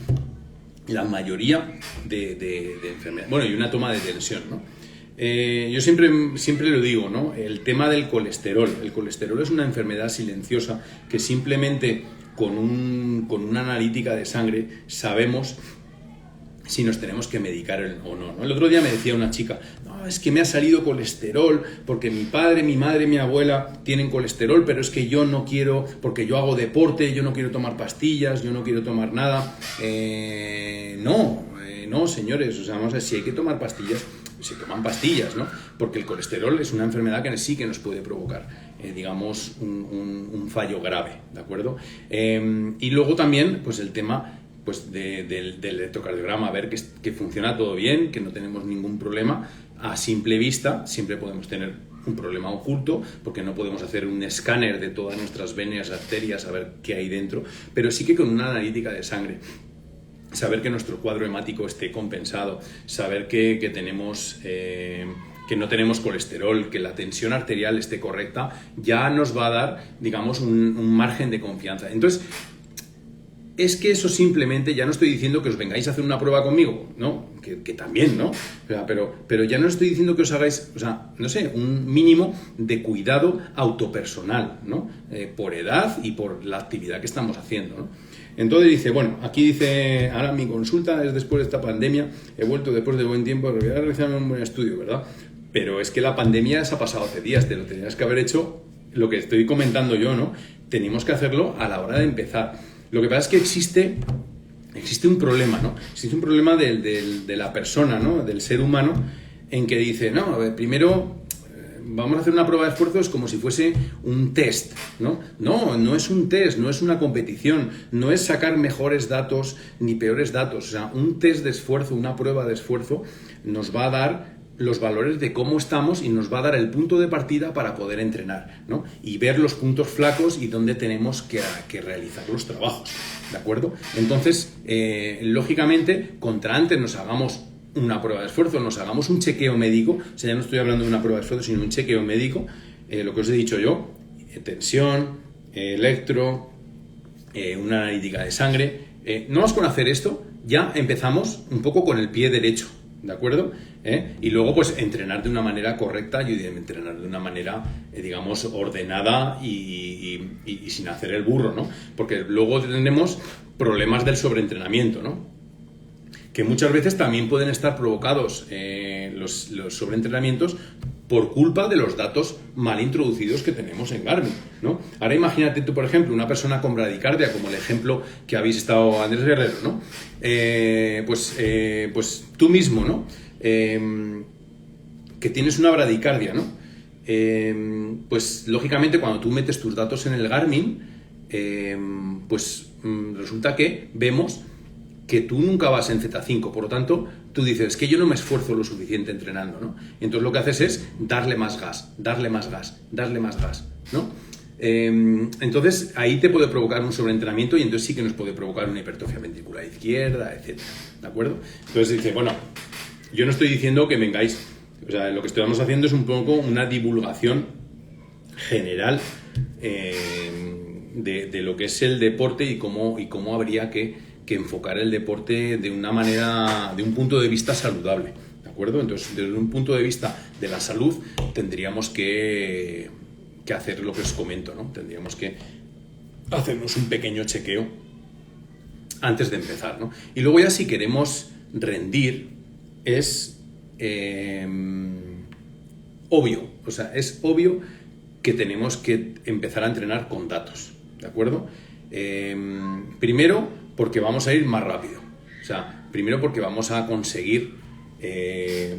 la mayoría de enfermedades. Bueno, y una toma de tensión, ¿no? Yo siempre lo digo, ¿no? El tema del colesterol. El colesterol es una enfermedad silenciosa que simplemente con una analítica de sangre sabemos si nos tenemos que medicar o no, ¿no? El otro día me decía una chica, no, es que me ha salido colesterol porque mi padre, mi madre, mi abuela tienen colesterol, pero es que yo no quiero, porque yo hago deporte, yo no quiero tomar pastillas, yo no quiero tomar nada. No, señores, o sea, vamos a ver, si hay que tomar pastillas, se toman pastillas, ¿no? Porque el colesterol es una enfermedad que sí que nos puede provocar, digamos, un fallo grave, ¿de acuerdo? Y luego también, pues el tema pues del electrocardiograma, a ver que funciona todo bien, que no tenemos ningún problema. A simple vista siempre podemos tener un problema oculto, porque no podemos hacer un escáner de todas nuestras venas, arterias, a ver qué hay dentro, pero sí que con una analítica de sangre, saber que nuestro cuadro hemático esté compensado, saber que tenemos... que no tenemos colesterol, que la tensión arterial esté correcta, ya nos va a dar, digamos, un margen de confianza. Entonces, es que eso simplemente, ya no estoy diciendo que os vengáis a hacer una prueba conmigo, ¿no? Que también, ¿no? O sea, pero ya no estoy diciendo que os hagáis, o sea, no sé, un mínimo de cuidado autopersonal, ¿no? Por edad y por la actividad que estamos haciendo, ¿no? Entonces dice, bueno, aquí dice, ahora mi consulta es después de esta pandemia, he vuelto después de buen tiempo, voy a realizar un buen estudio, ¿verdad? Pero es que la pandemia se ha pasado hace días, te lo tenías que haber hecho, lo que estoy comentando yo, ¿no? Tenemos que hacerlo a la hora de empezar. Lo que pasa es que existe un problema, ¿no? Existe un problema de la persona, ¿no? Del ser humano, en que dice, no, a ver, primero vamos a hacer una prueba de esfuerzo, es como si fuese un test, ¿no? No es un test, no es una competición, no es sacar mejores datos ni peores datos. O sea, un test de esfuerzo, una prueba de esfuerzo, nos va a dar los valores de cómo estamos y nos va a dar el punto de partida para poder entrenar, ¿no? Y ver los puntos flacos y dónde tenemos que realizar los trabajos, ¿de acuerdo? Entonces, lógicamente, contra antes nos hagamos una prueba de esfuerzo, nos hagamos un chequeo médico, o sea, ya no estoy hablando de una prueba de esfuerzo, sino un chequeo médico, lo que os he dicho yo, tensión, electro, una analítica de sangre. No más con hacer esto, ya empezamos un poco con el pie derecho, ¿de acuerdo? Y luego, pues, entrenar de una manera correcta y entrenar de una manera, digamos, ordenada y sin hacer el burro, ¿no? Porque luego tenemos problemas del sobreentrenamiento, ¿no? Que muchas veces también pueden estar provocados los sobreentrenamientos por culpa de los datos mal introducidos que tenemos en Garmin, ¿no? Ahora imagínate tú, por ejemplo, una persona con bradicardia, como el ejemplo que habéis estado Andrés Guerrero, ¿no? Pues tú mismo, ¿no? Que tienes una bradicardia, ¿no? Pues lógicamente cuando tú metes tus datos en el Garmin, resulta que vemos que tú nunca vas en Z5, por lo tanto, tú dices, es que yo no me esfuerzo lo suficiente entrenando, ¿no? Y entonces lo que haces es darle más gas, darle más gas, darle más gas, ¿no? Entonces ahí te puede provocar un sobreentrenamiento y entonces sí que nos puede provocar una hipertrofia ventricular izquierda, etc. ¿De acuerdo? Entonces dice, bueno, yo no estoy diciendo que vengáis, o sea, lo que estamos haciendo es un poco una divulgación general de lo que es el deporte y cómo habría que enfocar el deporte de una manera, de un punto de vista saludable, ¿de acuerdo? Entonces, desde un punto de vista de la salud, tendríamos que hacer lo que os comento, ¿no? Tendríamos que hacernos un pequeño chequeo antes de empezar, ¿no? Y luego ya si queremos rendir, es obvio, o sea, es obvio que tenemos que empezar a entrenar con datos, ¿de acuerdo? Primero, porque vamos a ir más rápido. O sea, primero porque vamos a conseguir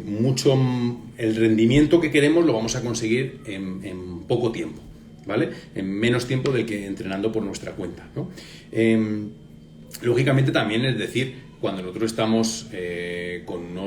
mucho... El rendimiento que queremos lo vamos a conseguir en poco tiempo, ¿vale? En menos tiempo del que entrenando por nuestra cuenta, ¿no? Lógicamente también, es decir, cuando nosotros estamos con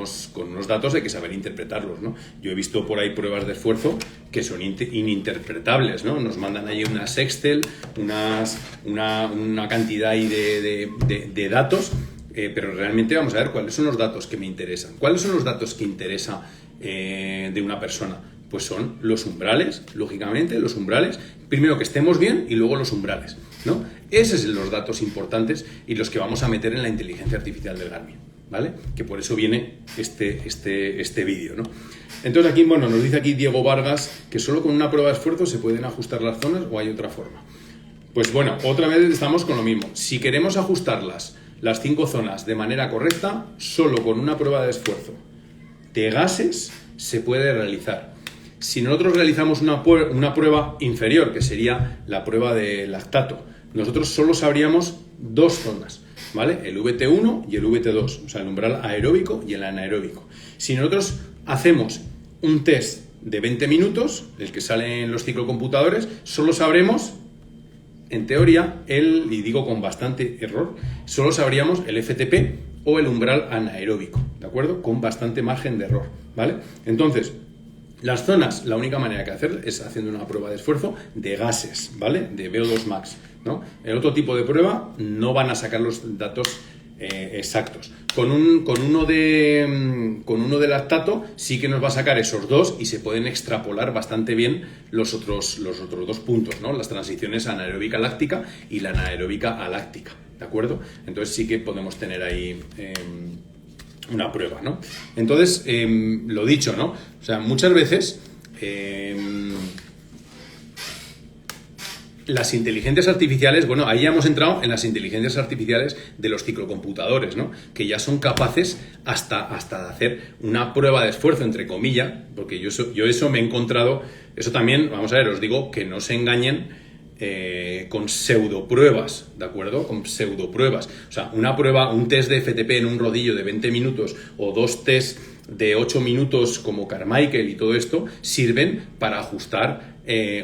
unos datos hay que saber interpretarlos, ¿no? Yo he visto por ahí pruebas de esfuerzo que son ininterpretables, ¿no? Nos mandan ahí unas Excel, una cantidad ahí de datos Pero realmente vamos a ver cuáles son los datos que me interesan. ¿Cuáles son los datos que interesa de una persona? Pues son los umbrales, lógicamente, los umbrales. Primero que estemos bien y luego los umbrales, ¿no? Esos son los datos importantes y los que vamos a meter en la inteligencia artificial del Garmin, ¿vale? Que por eso viene este vídeo, ¿no? Entonces aquí, bueno, nos dice aquí Diego Vargas que solo con una prueba de esfuerzo se pueden ajustar las zonas o hay otra forma. Pues bueno, otra vez estamos con lo mismo. Si queremos ajustarlas, las 5 zonas de manera correcta, solo con una prueba de esfuerzo de gases se puede realizar. Si nosotros realizamos una prueba inferior, que sería la prueba de lactato, nosotros solo sabríamos 2 zonas, ¿vale? El VT1 y el VT2, o sea, el umbral aeróbico y el anaeróbico. Si nosotros hacemos un test de 20 minutos, el que sale en los ciclocomputadores, solo sabremos, en teoría, y digo con bastante error, solo sabríamos el FTP o el umbral anaeróbico, ¿de acuerdo? Con bastante margen de error, ¿vale? Entonces, las zonas, la única manera que hacer es haciendo una prueba de esfuerzo de gases, ¿vale? De VO2 max, ¿no? El otro tipo de prueba no van a sacar los datos exactos. Con uno de lactato sí que nos va a sacar esos 2 y se pueden extrapolar bastante bien los otros 2 puntos, ¿no? Las transiciones anaeróbica láctica y la anaeróbica aláctica, ¿de acuerdo? Entonces sí que podemos tener ahí una prueba, ¿no? Entonces, lo dicho, ¿no? O sea, muchas veces las inteligencias artificiales, bueno, ahí ya hemos entrado en las inteligencias artificiales de los ciclocomputadores, ¿no? Que ya son capaces hasta de hacer una prueba de esfuerzo, entre comillas, porque yo eso me he encontrado, eso también, vamos a ver, os digo que no se engañen con pseudopruebas, ¿de acuerdo? Con pseudopruebas. O sea, una prueba, un test de FTP en un rodillo de 20 minutos o 2 test de 8 minutos como Carmichael y todo esto, sirven para ajustar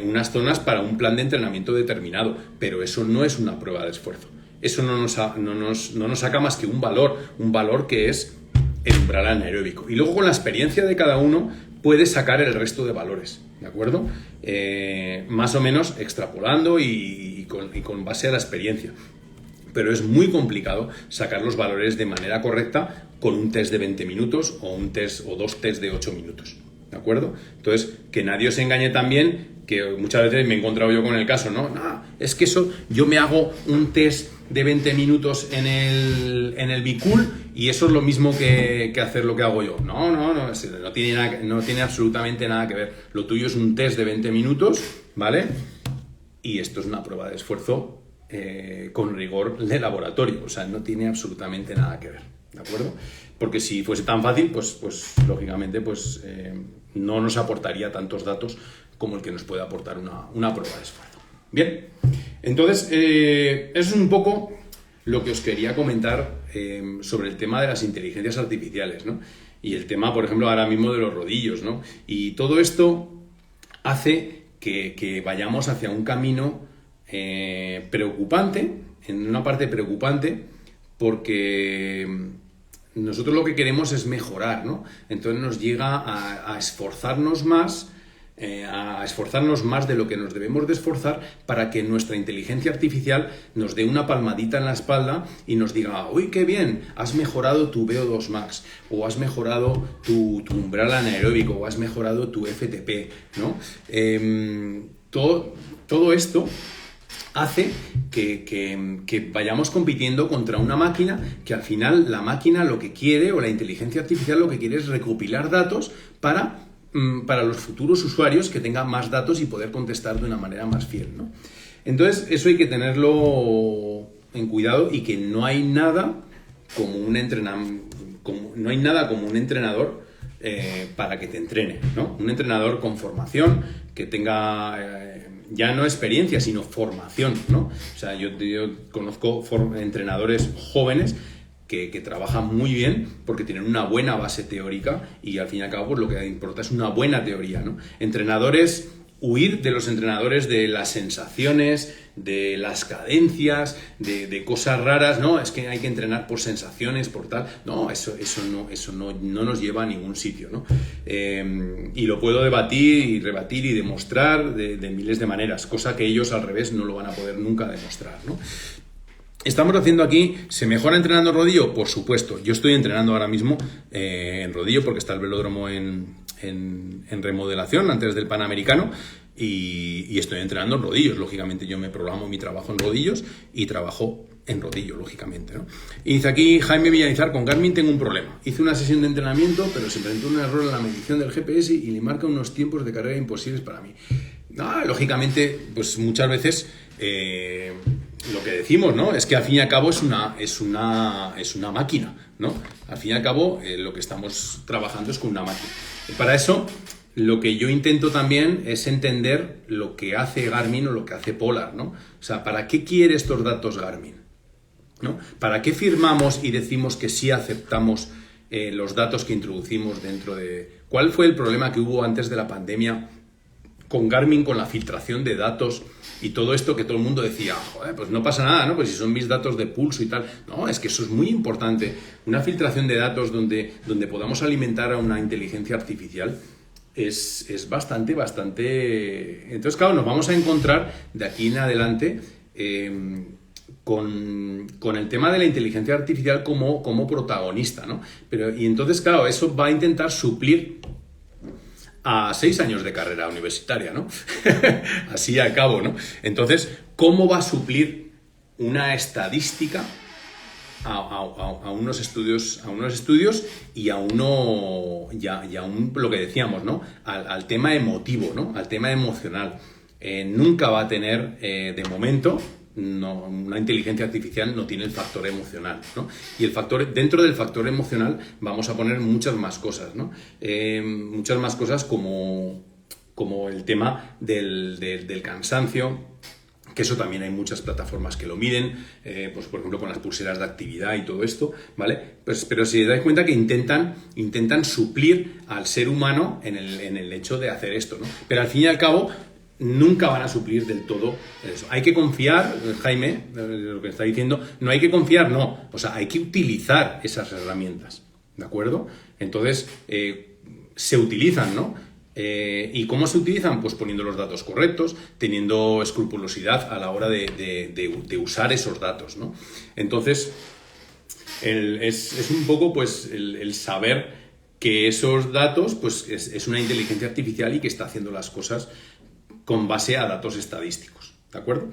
unas zonas para un plan de entrenamiento determinado, pero eso no es una prueba de esfuerzo. Eso no nos saca más que un valor que es el umbral anaeróbico. Y luego con la experiencia de cada uno puedes sacar el resto de valores, ¿de acuerdo? Más o menos extrapolando y con base a la experiencia. Pero es muy complicado sacar los valores de manera correcta con un test de 20 minutos o un test o 2 test de 8 minutos, ¿de acuerdo? Entonces, que nadie os engañe también, que muchas veces me he encontrado yo con el caso, ¿no? Es que eso, yo me hago un test de 20 minutos en el Bicool y eso es lo mismo que hacer lo que hago yo. No tiene absolutamente nada que ver. Lo tuyo es un test de 20 minutos, ¿vale? Y esto es una prueba de esfuerzo con rigor de laboratorio, o sea, no tiene absolutamente nada que ver, ¿de acuerdo? Porque si fuese tan fácil, pues lógicamente, no nos aportaría tantos datos como el que nos puede aportar una prueba de esfuerzo. Bien, entonces, eso es un poco lo que os quería comentar sobre el tema de las inteligencias artificiales, ¿no? Y el tema, por ejemplo, ahora mismo de los rodillos, ¿no? Y todo esto hace que vayamos hacia un camino preocupante, en una parte preocupante, porque nosotros lo que queremos es mejorar, ¿no? Entonces nos llega a esforzarnos más, de lo que nos debemos de esforzar para que nuestra inteligencia artificial nos dé una palmadita en la espalda y nos diga, uy, qué bien, has mejorado tu VO2 max, o has mejorado tu umbral anaeróbico, o has mejorado tu FTP, ¿no? Todo esto hace que vayamos compitiendo contra una máquina que al final la máquina lo que quiere, o la inteligencia artificial lo que quiere, es recopilar datos para los futuros usuarios que tengan más datos y poder contestar de una manera más fiel, ¿no? Entonces, eso hay que tenerlo en cuidado, y que no hay nada como un entrenador para que te entrene, ¿no? Un entrenador con formación, que tenga ya no experiencia, sino formación, ¿no? O sea, yo conozco entrenadores jóvenes que trabajan muy bien porque tienen una buena base teórica, y al fin y al cabo, pues, lo que importa es una buena teoría, ¿no? Huir de los entrenadores de las sensaciones, de las cadencias, de cosas raras. No, es que hay que entrenar por sensaciones, por tal. No, eso no nos lleva a ningún sitio, ¿no? Y lo puedo debatir y rebatir y demostrar de miles de maneras, cosa que ellos al revés no lo van a poder nunca demostrar, ¿no? Estamos haciendo aquí, ¿se mejora entrenando rodillo? Por supuesto, yo estoy entrenando ahora mismo en rodillo porque está el velódromo en remodelación antes del Panamericano y estoy entrenando en rodillos. Lógicamente yo me programo mi trabajo en rodillos y trabajo en rodillo, lógicamente, ¿no? Y dice aquí Jaime Villanizar, con Garmin tengo un problema. Hice una sesión de entrenamiento, pero se presentó un error en la medición del GPS y le marca unos tiempos de carrera imposibles para mí. Lógicamente, pues muchas veces lo que decimos, ¿no? Es que al fin y al cabo es una máquina, ¿no? Al fin y al cabo lo que estamos trabajando es con una máquina. Y para eso, lo que yo intento también es entender lo que hace Garmin o lo que hace Polar, ¿no? O sea, ¿para qué quiere estos datos Garmin? ¿No? ¿Para qué firmamos y decimos que sí aceptamos los datos que introducimos dentro de... ¿Cuál fue el problema que hubo antes de la pandemia con Garmin, con la filtración de datos y todo esto que todo el mundo decía, joder, pues no pasa nada, ¿no? Pues si son mis datos de pulso y tal. No, es que eso es muy importante. Una filtración de datos donde podamos alimentar a una inteligencia artificial es bastante... Entonces, claro, nos vamos a encontrar de aquí en adelante con el tema de la inteligencia artificial como protagonista, ¿no? Y entonces, claro, eso va a intentar suplir a 6 años de carrera universitaria, ¿no? Así a cabo, ¿no? Entonces, ¿cómo va a suplir una estadística a unos estudios y a lo que decíamos, ¿no? Al tema emotivo, ¿no? Al tema emocional. Nunca va a tener, de momento, una inteligencia artificial no tiene el factor emocional, ¿no? Y dentro del factor emocional vamos a poner muchas más cosas, ¿no? Muchas más cosas como el tema del cansancio, que eso también hay muchas plataformas que lo miden, pues por ejemplo con las pulseras de actividad y todo esto, ¿vale? Pero si dais cuenta que intentan suplir al ser humano en el hecho de hacer esto, ¿no? Pero al fin y al cabo nunca van a suplir del todo eso. Hay que confiar, Jaime, lo que está diciendo, no hay que confiar, no. O sea, hay que utilizar esas herramientas, ¿de acuerdo? Entonces, se utilizan, ¿no? ¿Y cómo se utilizan? Pues poniendo los datos correctos, teniendo escrupulosidad a la hora de usar esos datos, ¿no? Entonces, es un poco pues el saber que esos datos pues es una inteligencia artificial y que está haciendo las cosas con base a datos estadísticos, ¿de acuerdo?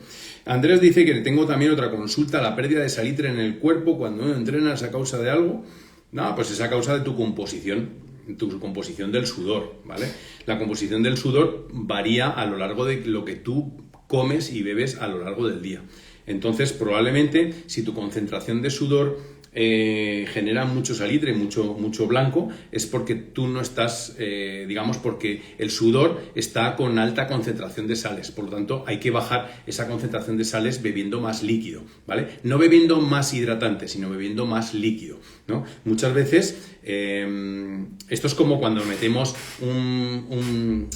Andrés dice que tengo también otra consulta, la pérdida de salitre en el cuerpo cuando uno entrena, ¿es a causa de algo? No, pues es a causa de tu composición del sudor, ¿vale? La composición del sudor varía a lo largo de lo que tú comes y bebes a lo largo del día. Entonces, probablemente, si tu concentración de sudor genera mucho salitre, mucho blanco, es porque tú no estás, porque el sudor está con alta concentración de sales, por lo tanto hay que bajar esa concentración de sales bebiendo más líquido, ¿vale? No bebiendo más hidratante, sino bebiendo más líquido, ¿no? Muchas veces esto es como cuando metemos un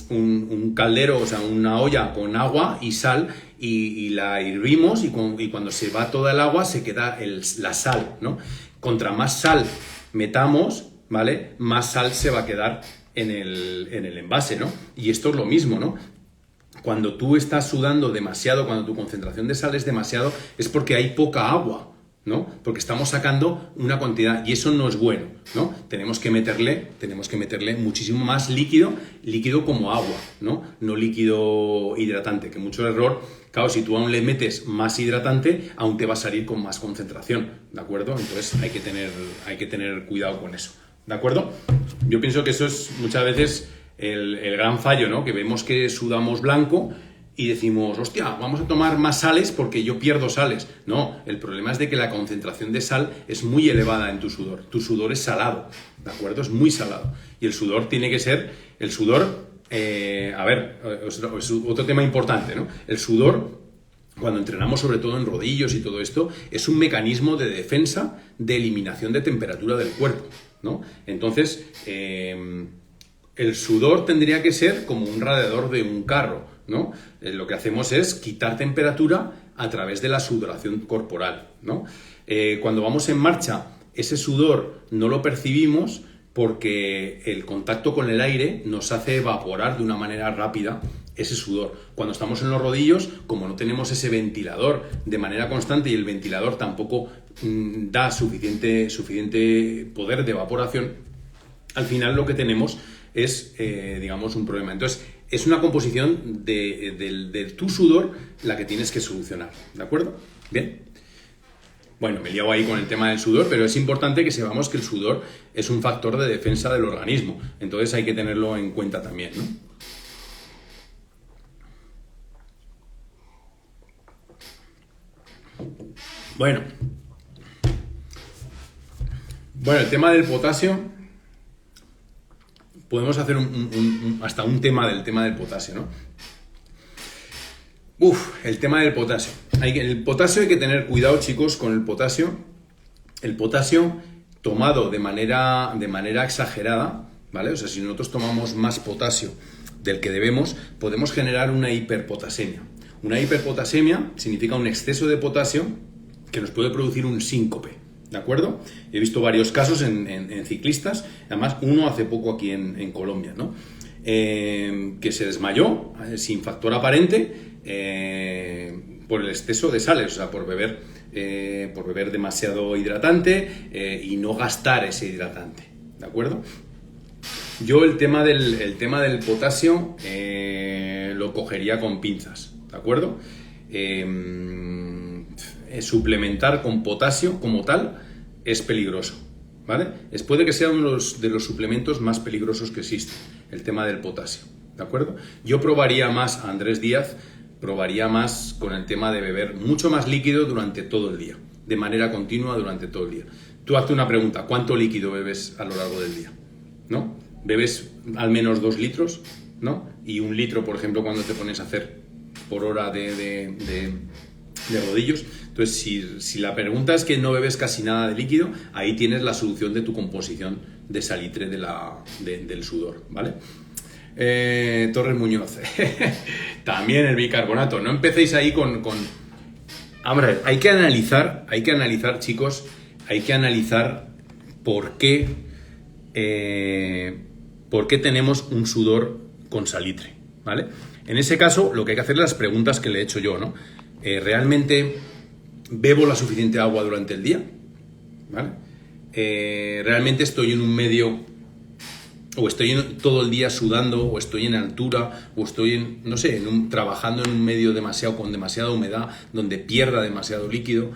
caldero, o sea, una olla con agua y sal y la hervimos y cuando se va toda el agua se queda la sal, ¿no? Contra más sal metamos, ¿vale? Más sal se va a quedar en el envase, ¿no? Y esto es lo mismo, ¿no? Cuando tú estás sudando demasiado, cuando tu concentración de sal es demasiado, es porque hay poca agua, ¿no? Porque estamos sacando una cantidad y eso no es bueno, ¿no? Tenemos que meterle muchísimo más líquido como agua, ¿no? No líquido hidratante, que mucho error. Claro, si tú aún le metes más hidratante, aún te va a salir con más concentración, ¿de acuerdo? Entonces hay que tener cuidado con eso, ¿de acuerdo? Yo pienso que eso es muchas veces el gran fallo, ¿no? Que vemos que sudamos blanco y decimos, hostia, vamos a tomar más sales porque yo pierdo sales. No, el problema es de que la concentración de sal es muy elevada en tu sudor. Tu sudor es salado, ¿de acuerdo? Es muy salado. Y el sudor tiene que ser, es otro tema importante, ¿no? El sudor, cuando entrenamos sobre todo en rodillos y todo esto, es un mecanismo de defensa de eliminación de temperatura del cuerpo, ¿no? Entonces, el sudor tendría que ser como un radiador de un carro, ¿no? Lo que hacemos es quitar temperatura a través de la sudoración corporal, ¿no? Cuando vamos en marcha, ese sudor no lo percibimos porque el contacto con el aire nos hace evaporar de una manera rápida ese sudor. Cuando estamos en los rodillos, como no tenemos ese ventilador de manera constante y el ventilador tampoco da suficiente poder de evaporación, al final lo que tenemos es, digamos, un problema. Entonces, es una composición de tu sudor la que tienes que solucionar, ¿de acuerdo? Bien. Bueno, me he liado ahí con el tema del sudor, pero es importante que sepamos que el sudor es un factor de defensa del organismo. Entonces hay que tenerlo en cuenta también, ¿no? Bueno, el tema del potasio, podemos hacer hasta un tema del potasio, ¿no? El tema del potasio. El potasio hay que tener cuidado, chicos, con el potasio. El potasio tomado de manera exagerada, ¿vale? O sea, si nosotros tomamos más potasio del que debemos, podemos generar una hiperpotasemia. Una hiperpotasemia significa un exceso de potasio que nos puede producir un síncope, ¿de acuerdo? He visto varios casos en ciclistas, además uno hace poco aquí en Colombia, ¿no? Que se desmayó sin factor aparente por el exceso de sales, o sea, por beber demasiado hidratante y no gastar ese hidratante, ¿de acuerdo? Yo el tema del potasio lo cogería con pinzas, ¿de acuerdo? Suplementar con potasio como tal es peligroso, ¿vale? Puede que sea uno de los suplementos más peligrosos que existen, el tema del potasio, ¿de acuerdo? Yo probaría más a Andrés Díaz, probaría más con el tema de beber mucho más líquido durante todo el día, de manera continua durante todo el día. Tú hazte una pregunta, ¿cuánto líquido bebes a lo largo del día? ¿No? ¿Bebes al menos 2 litros? ¿No? Y 1 litro, por ejemplo, cuando te pones a hacer por hora de rodillos. Entonces, si la pregunta es que no bebes casi nada de líquido, ahí tienes la solución de tu composición de salitre del sudor, ¿vale? Torres Muñoz. También el bicarbonato. No empecéis ahí con... Hombre, hay que analizar, chicos, hay que analizar por qué tenemos un sudor con salitre, ¿vale? En ese caso, lo que hay que hacer es las preguntas que le he hecho yo, ¿no? ¿Realmente bebo la suficiente agua durante el día? ¿Vale? ¿Realmente estoy en un medio, o estoy todo el día sudando, o estoy en altura, o estoy trabajando en un medio con demasiada humedad, donde pierda demasiado líquido?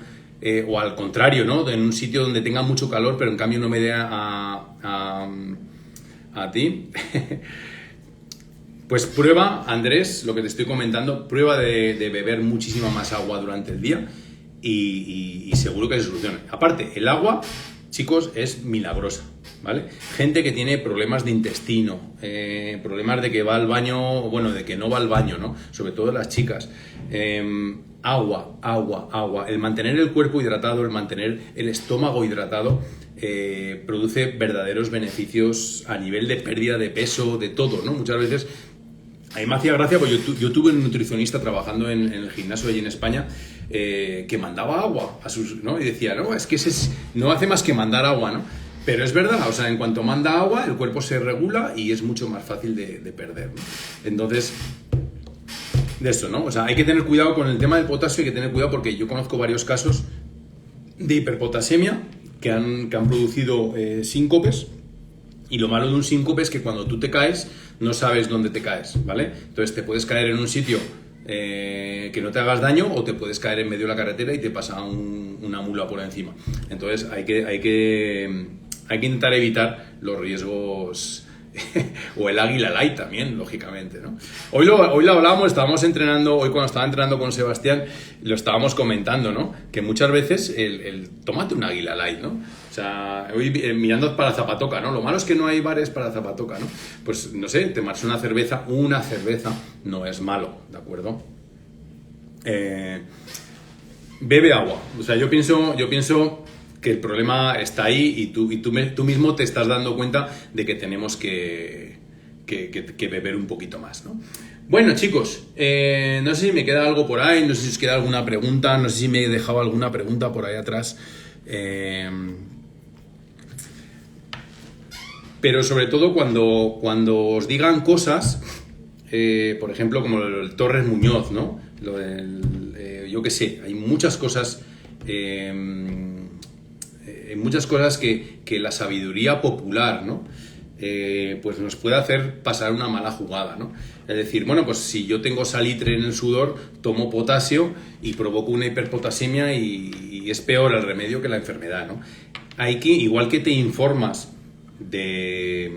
O al contrario, ¿no? En un sitio donde tenga mucho calor, pero en cambio no me dé a ti. Pues prueba, Andrés, lo que te estoy comentando, prueba de beber muchísima más agua durante el día y seguro que se soluciona. Aparte, el agua, chicos, es milagrosa, ¿vale? Gente que tiene problemas de intestino, problemas de que va al baño, bueno, de que no va al baño, ¿no? Sobre todo las chicas. Agua. El mantener el cuerpo hidratado, el mantener el estómago hidratado, produce verdaderos beneficios a nivel de pérdida de peso, de todo, ¿no? Muchas veces... A mí me hacía gracia, porque yo tuve un nutricionista trabajando en el gimnasio allí en España que mandaba agua a sus, ¿no? Y decía, no, es que no hace más que mandar agua, ¿no? Pero es verdad, o sea, en cuanto manda agua, el cuerpo se regula y es mucho más fácil de perder, ¿no? Entonces, de eso, ¿no? O sea, hay que tener cuidado con el tema del potasio, hay que tener cuidado porque yo conozco varios casos de hiperpotasemia que han producido síncopes. Y lo malo de un síncope es que cuando tú te caes, no sabes dónde te caes, ¿vale? Entonces te puedes caer en un sitio que no te hagas daño, o te puedes caer en medio de la carretera y te pasa una mula por encima. Entonces hay que intentar evitar los riesgos. O el águila light también, lógicamente, ¿no? Hoy lo hablábamos, estábamos entrenando, hoy cuando estaba entrenando con Sebastián, lo estábamos comentando, ¿no? Que muchas veces tómate un águila light, ¿no? O sea, hoy mirando para Zapatoca, ¿no? Lo malo es que no hay bares para Zapatoca, ¿no? Pues, no sé, tomarse una cerveza no es malo, ¿de acuerdo? Bebe agua. O sea, yo pienso que el problema está ahí y tú mismo te estás dando cuenta de que tenemos que beber un poquito más, ¿no? Bueno, chicos, no sé si me queda algo por ahí, no sé si os queda alguna pregunta, no sé si me he dejado alguna pregunta por ahí atrás. Pero sobre todo cuando os digan cosas, por ejemplo, como el Torres Muñoz, ¿no? Yo qué sé, hay muchas cosas, que la sabiduría popular, ¿no? Pues nos puede hacer pasar una mala jugada, ¿no? Es decir, bueno, pues si yo tengo salitre en el sudor, tomo potasio y provoco una hiperpotasemia y es peor el remedio que la enfermedad, ¿no? Igual que te informas de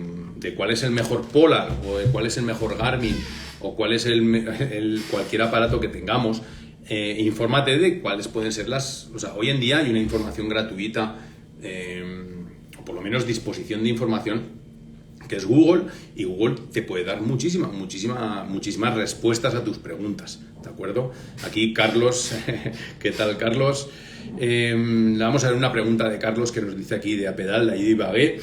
cuál es el mejor Polar o de cuál es el mejor Garmin o cuál es cualquier aparato que tengamos, infórmate de cuáles pueden ser o sea, hoy en día hay una información gratuita, o por lo menos disposición de información, que es Google, y Google te puede dar muchísimas respuestas a tus preguntas, ¿de acuerdo? Aquí Carlos, ¿qué tal, Carlos? Vamos a ver una pregunta de Carlos que nos dice aquí de Apedal, de ahí de Ibagué.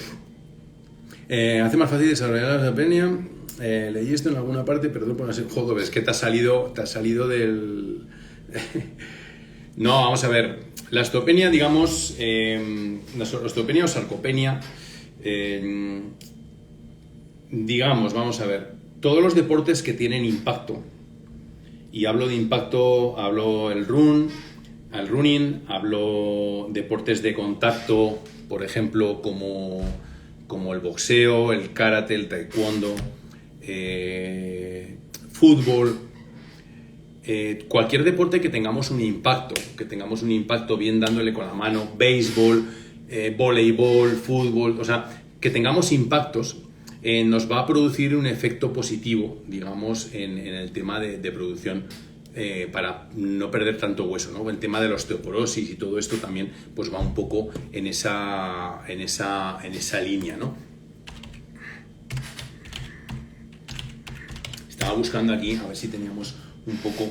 Hace más fácil desarrollar la osteopenia. Leí esto en alguna parte, perdón por no ser... Joder, es que te ha salido del... No, vamos a ver. La osteopenia, digamos, la osteopenia o sarcopenia, digamos, vamos a ver, todos los deportes que tienen impacto, y hablo de impacto, hablo el running, hablo deportes de contacto, por ejemplo, como el boxeo, el karate, el taekwondo, fútbol, cualquier deporte que tengamos un impacto bien dándole con la mano, béisbol, voleibol, fútbol, o sea, que tengamos impactos, nos va a producir un efecto positivo, digamos, en el tema de producción, para no perder tanto hueso, ¿no? El tema de la osteoporosis y todo esto también pues va un poco en esa línea, ¿no? Estaba buscando aquí a ver si teníamos un poco...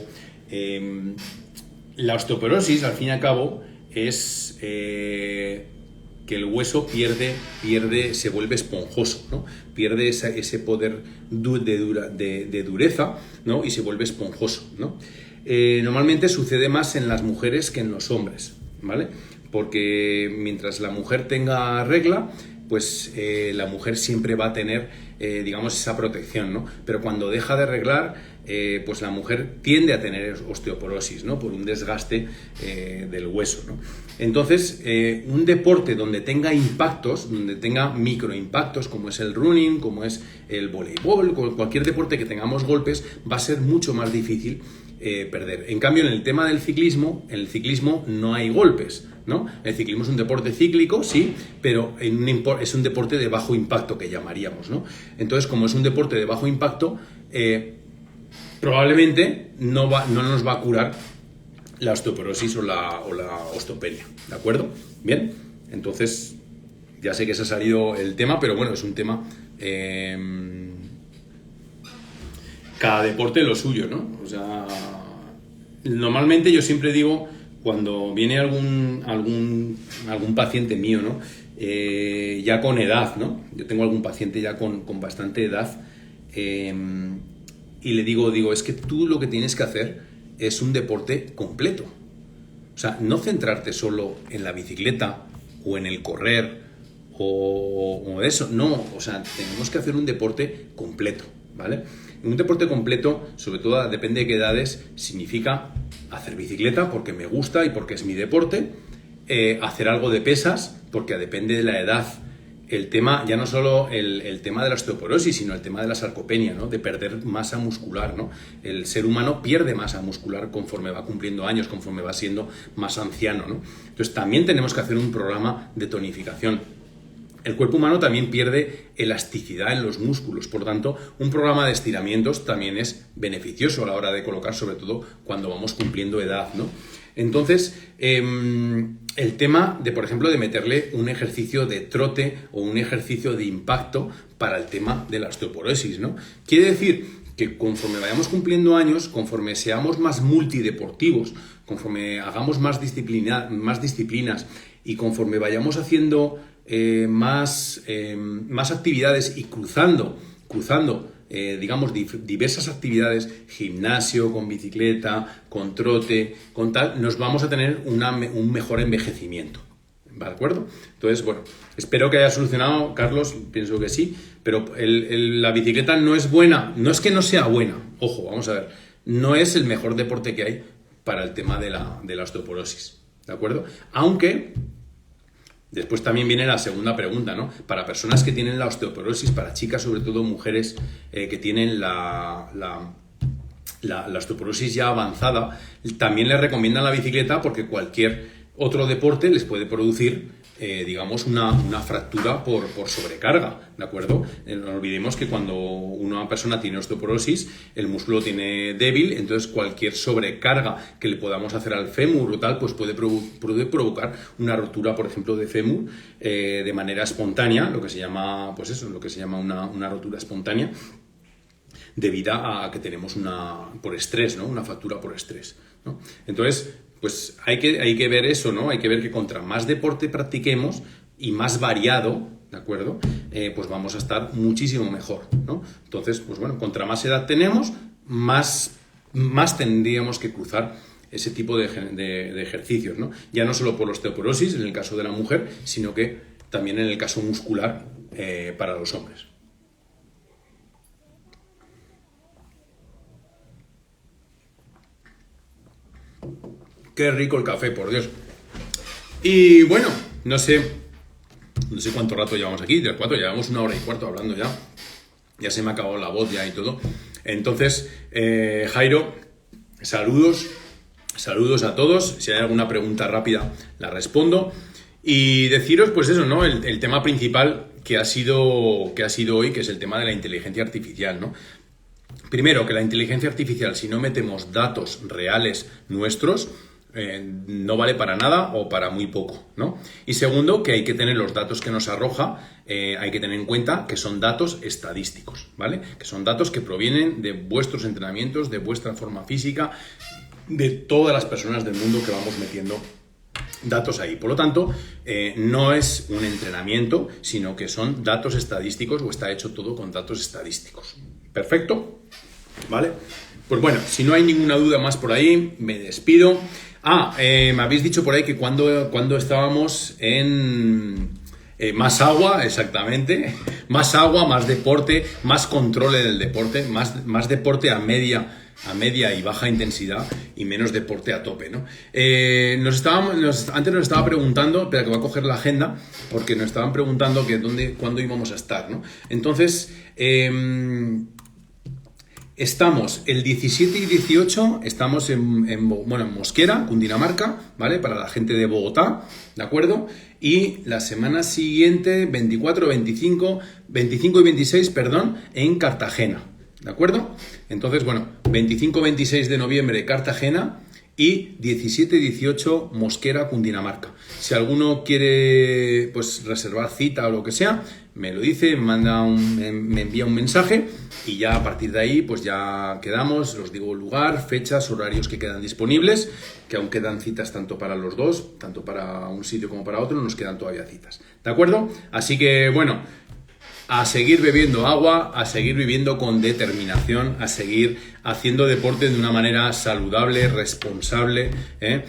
la osteoporosis, al fin y al cabo, es... que el hueso se vuelve esponjoso, ¿no? Pierde ese poder de dureza, ¿no? Y se vuelve esponjoso, ¿no? Normalmente sucede más en las mujeres que en los hombres, ¿vale? Porque mientras la mujer tenga regla, pues la mujer siempre va a tener, digamos, esa protección, ¿no? Pero cuando deja de reglar, pues la mujer tiende a tener osteoporosis, ¿no? Por un desgaste del hueso, ¿no? Entonces, un deporte donde tenga impactos, donde tenga microimpactos, como es el running, como es el voleibol, cualquier deporte que tengamos golpes, va a ser mucho más difícil perder. En cambio, en el tema del ciclismo, en el ciclismo no hay golpes, ¿no? El ciclismo es un deporte cíclico, sí, pero es un deporte de bajo impacto, que llamaríamos, ¿no? Entonces, como es un deporte de bajo impacto, probablemente no nos va a curar la osteoporosis o la osteopenia, ¿de acuerdo? Bien, entonces ya sé que se ha salido el tema, pero bueno, es un tema... cada deporte lo suyo, ¿no? O sea, normalmente yo siempre digo, cuando viene algún paciente mío, ¿no? Ya con edad, ¿no? Yo tengo algún paciente ya con bastante edad, y le digo, es que tú lo que tienes que hacer es un deporte completo. O sea, no centrarte solo en la bicicleta o en el correr o eso, no. O sea, tenemos que hacer un deporte completo, ¿vale? Un deporte completo, sobre todo depende de qué edades, significa hacer bicicleta porque me gusta y porque es mi deporte, hacer algo de pesas porque depende de la edad. El tema, ya no solo el tema de la osteoporosis, sino el tema de la sarcopenia, ¿no? De perder masa muscular, ¿no? El ser humano pierde masa muscular conforme va cumpliendo años, conforme va siendo más anciano, ¿no? Entonces también tenemos que hacer un programa de tonificación. El cuerpo humano también pierde elasticidad en los músculos, por tanto, un programa de estiramientos también es beneficioso a la hora de colocar, sobre todo cuando vamos cumpliendo edad, ¿no? Entonces, el tema de, por ejemplo, de meterle un ejercicio de trote o un ejercicio de impacto para el tema de la osteoporosis, ¿no? Quiere decir que conforme vayamos cumpliendo años, conforme seamos más multideportivos, conforme hagamos más disciplinas y conforme vayamos haciendo más actividades y cruzando digamos, diversas actividades, gimnasio, con bicicleta, con trote, con tal, nos vamos a tener un mejor envejecimiento, ¿de acuerdo? Entonces, bueno, espero que haya solucionado, Carlos, pienso que sí, pero la bicicleta no es buena, no es que no sea buena, ojo, vamos a ver, no es el mejor deporte que hay para el tema de la osteoporosis, ¿de acuerdo? Aunque después también viene la segunda pregunta, ¿no? Para personas que tienen la osteoporosis, para chicas, sobre todo mujeres que tienen la osteoporosis ya avanzada, también les recomiendan la bicicleta porque cualquier otro deporte les puede producir, digamos, una fractura por sobrecarga, ¿de acuerdo? No olvidemos que cuando una persona tiene osteoporosis, el músculo tiene débil, entonces cualquier sobrecarga que le podamos hacer al fémur o tal, pues puede provocar una rotura, por ejemplo, de fémur de manera espontánea, lo que se llama, pues eso, lo que se llama una rotura espontánea, debido a que tenemos por estrés, ¿no? Una fractura por estrés, ¿no? Entonces, pues hay que ver eso, ¿no? Hay que ver que contra más deporte practiquemos y más variado, ¿de acuerdo? Pues vamos a estar muchísimo mejor, ¿no? Entonces, pues bueno, contra más edad tenemos, más tendríamos que cruzar ese tipo de ejercicios, ¿no? Ya no solo por osteoporosis, en el caso de la mujer, sino que también en el caso muscular para los hombres. Qué rico el café, por Dios. Y bueno, no sé cuánto rato llevamos aquí, del 4, llevamos 1 hora y cuarto hablando ya. Ya se me ha acabado la voz ya y todo. Entonces, Jairo, saludos a todos. Si hay alguna pregunta rápida, la respondo. Y deciros, pues eso, ¿no? El tema principal que ha sido hoy, que es el tema de la inteligencia artificial, ¿no? Primero, que la inteligencia artificial, si no metemos datos reales nuestros, no vale para nada o para muy poco, ¿no? Y segundo, que hay que tener los datos que nos arroja, hay que tener en cuenta que son datos estadísticos, ¿vale? Que son datos que provienen de vuestros entrenamientos, de vuestra forma física, de todas las personas del mundo que vamos metiendo datos ahí. Por lo tanto, no es un entrenamiento, sino que son datos estadísticos o está hecho todo con datos estadísticos. ¿Perfecto? ¿Vale? Pues bueno, si no hay ninguna duda más por ahí, me despido. Me habéis dicho por ahí que cuando estábamos en más agua, exactamente, más agua, más deporte, más control en el deporte, más deporte a media y baja intensidad y menos deporte a tope, ¿no? Antes nos estaba preguntando, espera que voy a coger la agenda, porque nos estaban preguntando que cuándo íbamos a estar, ¿no? Entonces, estamos el 17 y 18, estamos en Mosquera, Cundinamarca, ¿vale? Para la gente de Bogotá, ¿de acuerdo? Y la semana siguiente, 24, 25 y 26, perdón, en Cartagena, ¿de acuerdo? Entonces, bueno, 25-26 de noviembre Cartagena y 17-18 Mosquera, Cundinamarca. Si alguno quiere pues reservar cita o lo que sea, me lo dice, me envía un mensaje y ya a partir de ahí pues ya quedamos, os digo lugar, fechas, horarios que quedan disponibles, que aún quedan citas tanto para los dos, tanto para un sitio como para otro, nos quedan todavía citas, ¿de acuerdo? Así que bueno, a seguir bebiendo agua, a seguir viviendo con determinación, a seguir haciendo deporte de una manera saludable, responsable, ¿eh?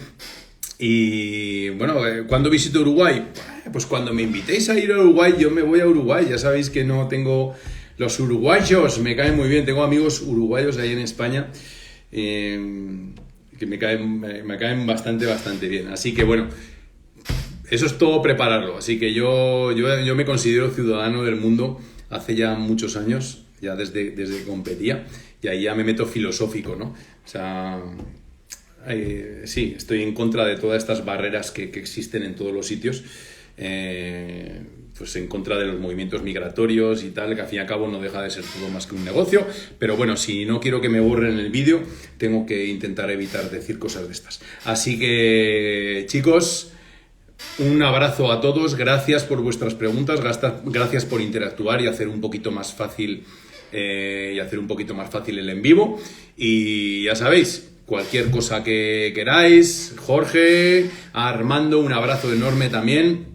Y bueno, ¿cuándo visito Uruguay? Pues cuando me invitéis a ir a Uruguay, yo me voy a Uruguay. Ya sabéis que no tengo... Los uruguayos me caen muy bien, tengo amigos uruguayos ahí en España que me caen bastante bien. Así que bueno, eso es todo prepararlo. Así que yo me considero ciudadano del mundo hace ya muchos años, ya desde que competía, y ahí ya me meto filosófico, ¿no? O sea... sí, estoy en contra de todas estas barreras que existen en todos los sitios, pues en contra de los movimientos migratorios y tal, que al fin y al cabo no deja de ser todo más que un negocio, pero bueno, si no quiero que me borren el vídeo, tengo que intentar evitar decir cosas de estas. Así que, chicos, un abrazo a todos, gracias por vuestras preguntas, gracias por interactuar y hacer un poquito más fácil el en vivo, y ya sabéis, cualquier cosa que queráis, Jorge, Armando, un abrazo enorme también.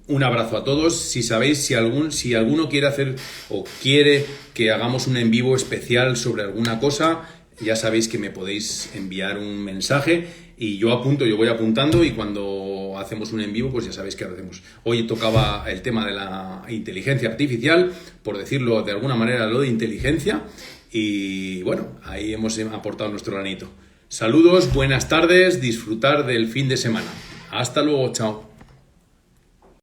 Un abrazo a todos. Si sabéis, si alguno quiere hacer o quiere que hagamos un en vivo especial sobre alguna cosa, ya sabéis que me podéis enviar un mensaje y yo voy apuntando, y cuando hacemos un en vivo, pues ya sabéis que hacemos. Hoy tocaba el tema de la inteligencia artificial, por decirlo de alguna manera, lo de inteligencia, y bueno, ahí hemos aportado nuestro granito. Saludos, buenas tardes, disfrutar del fin de semana. Hasta luego, chao.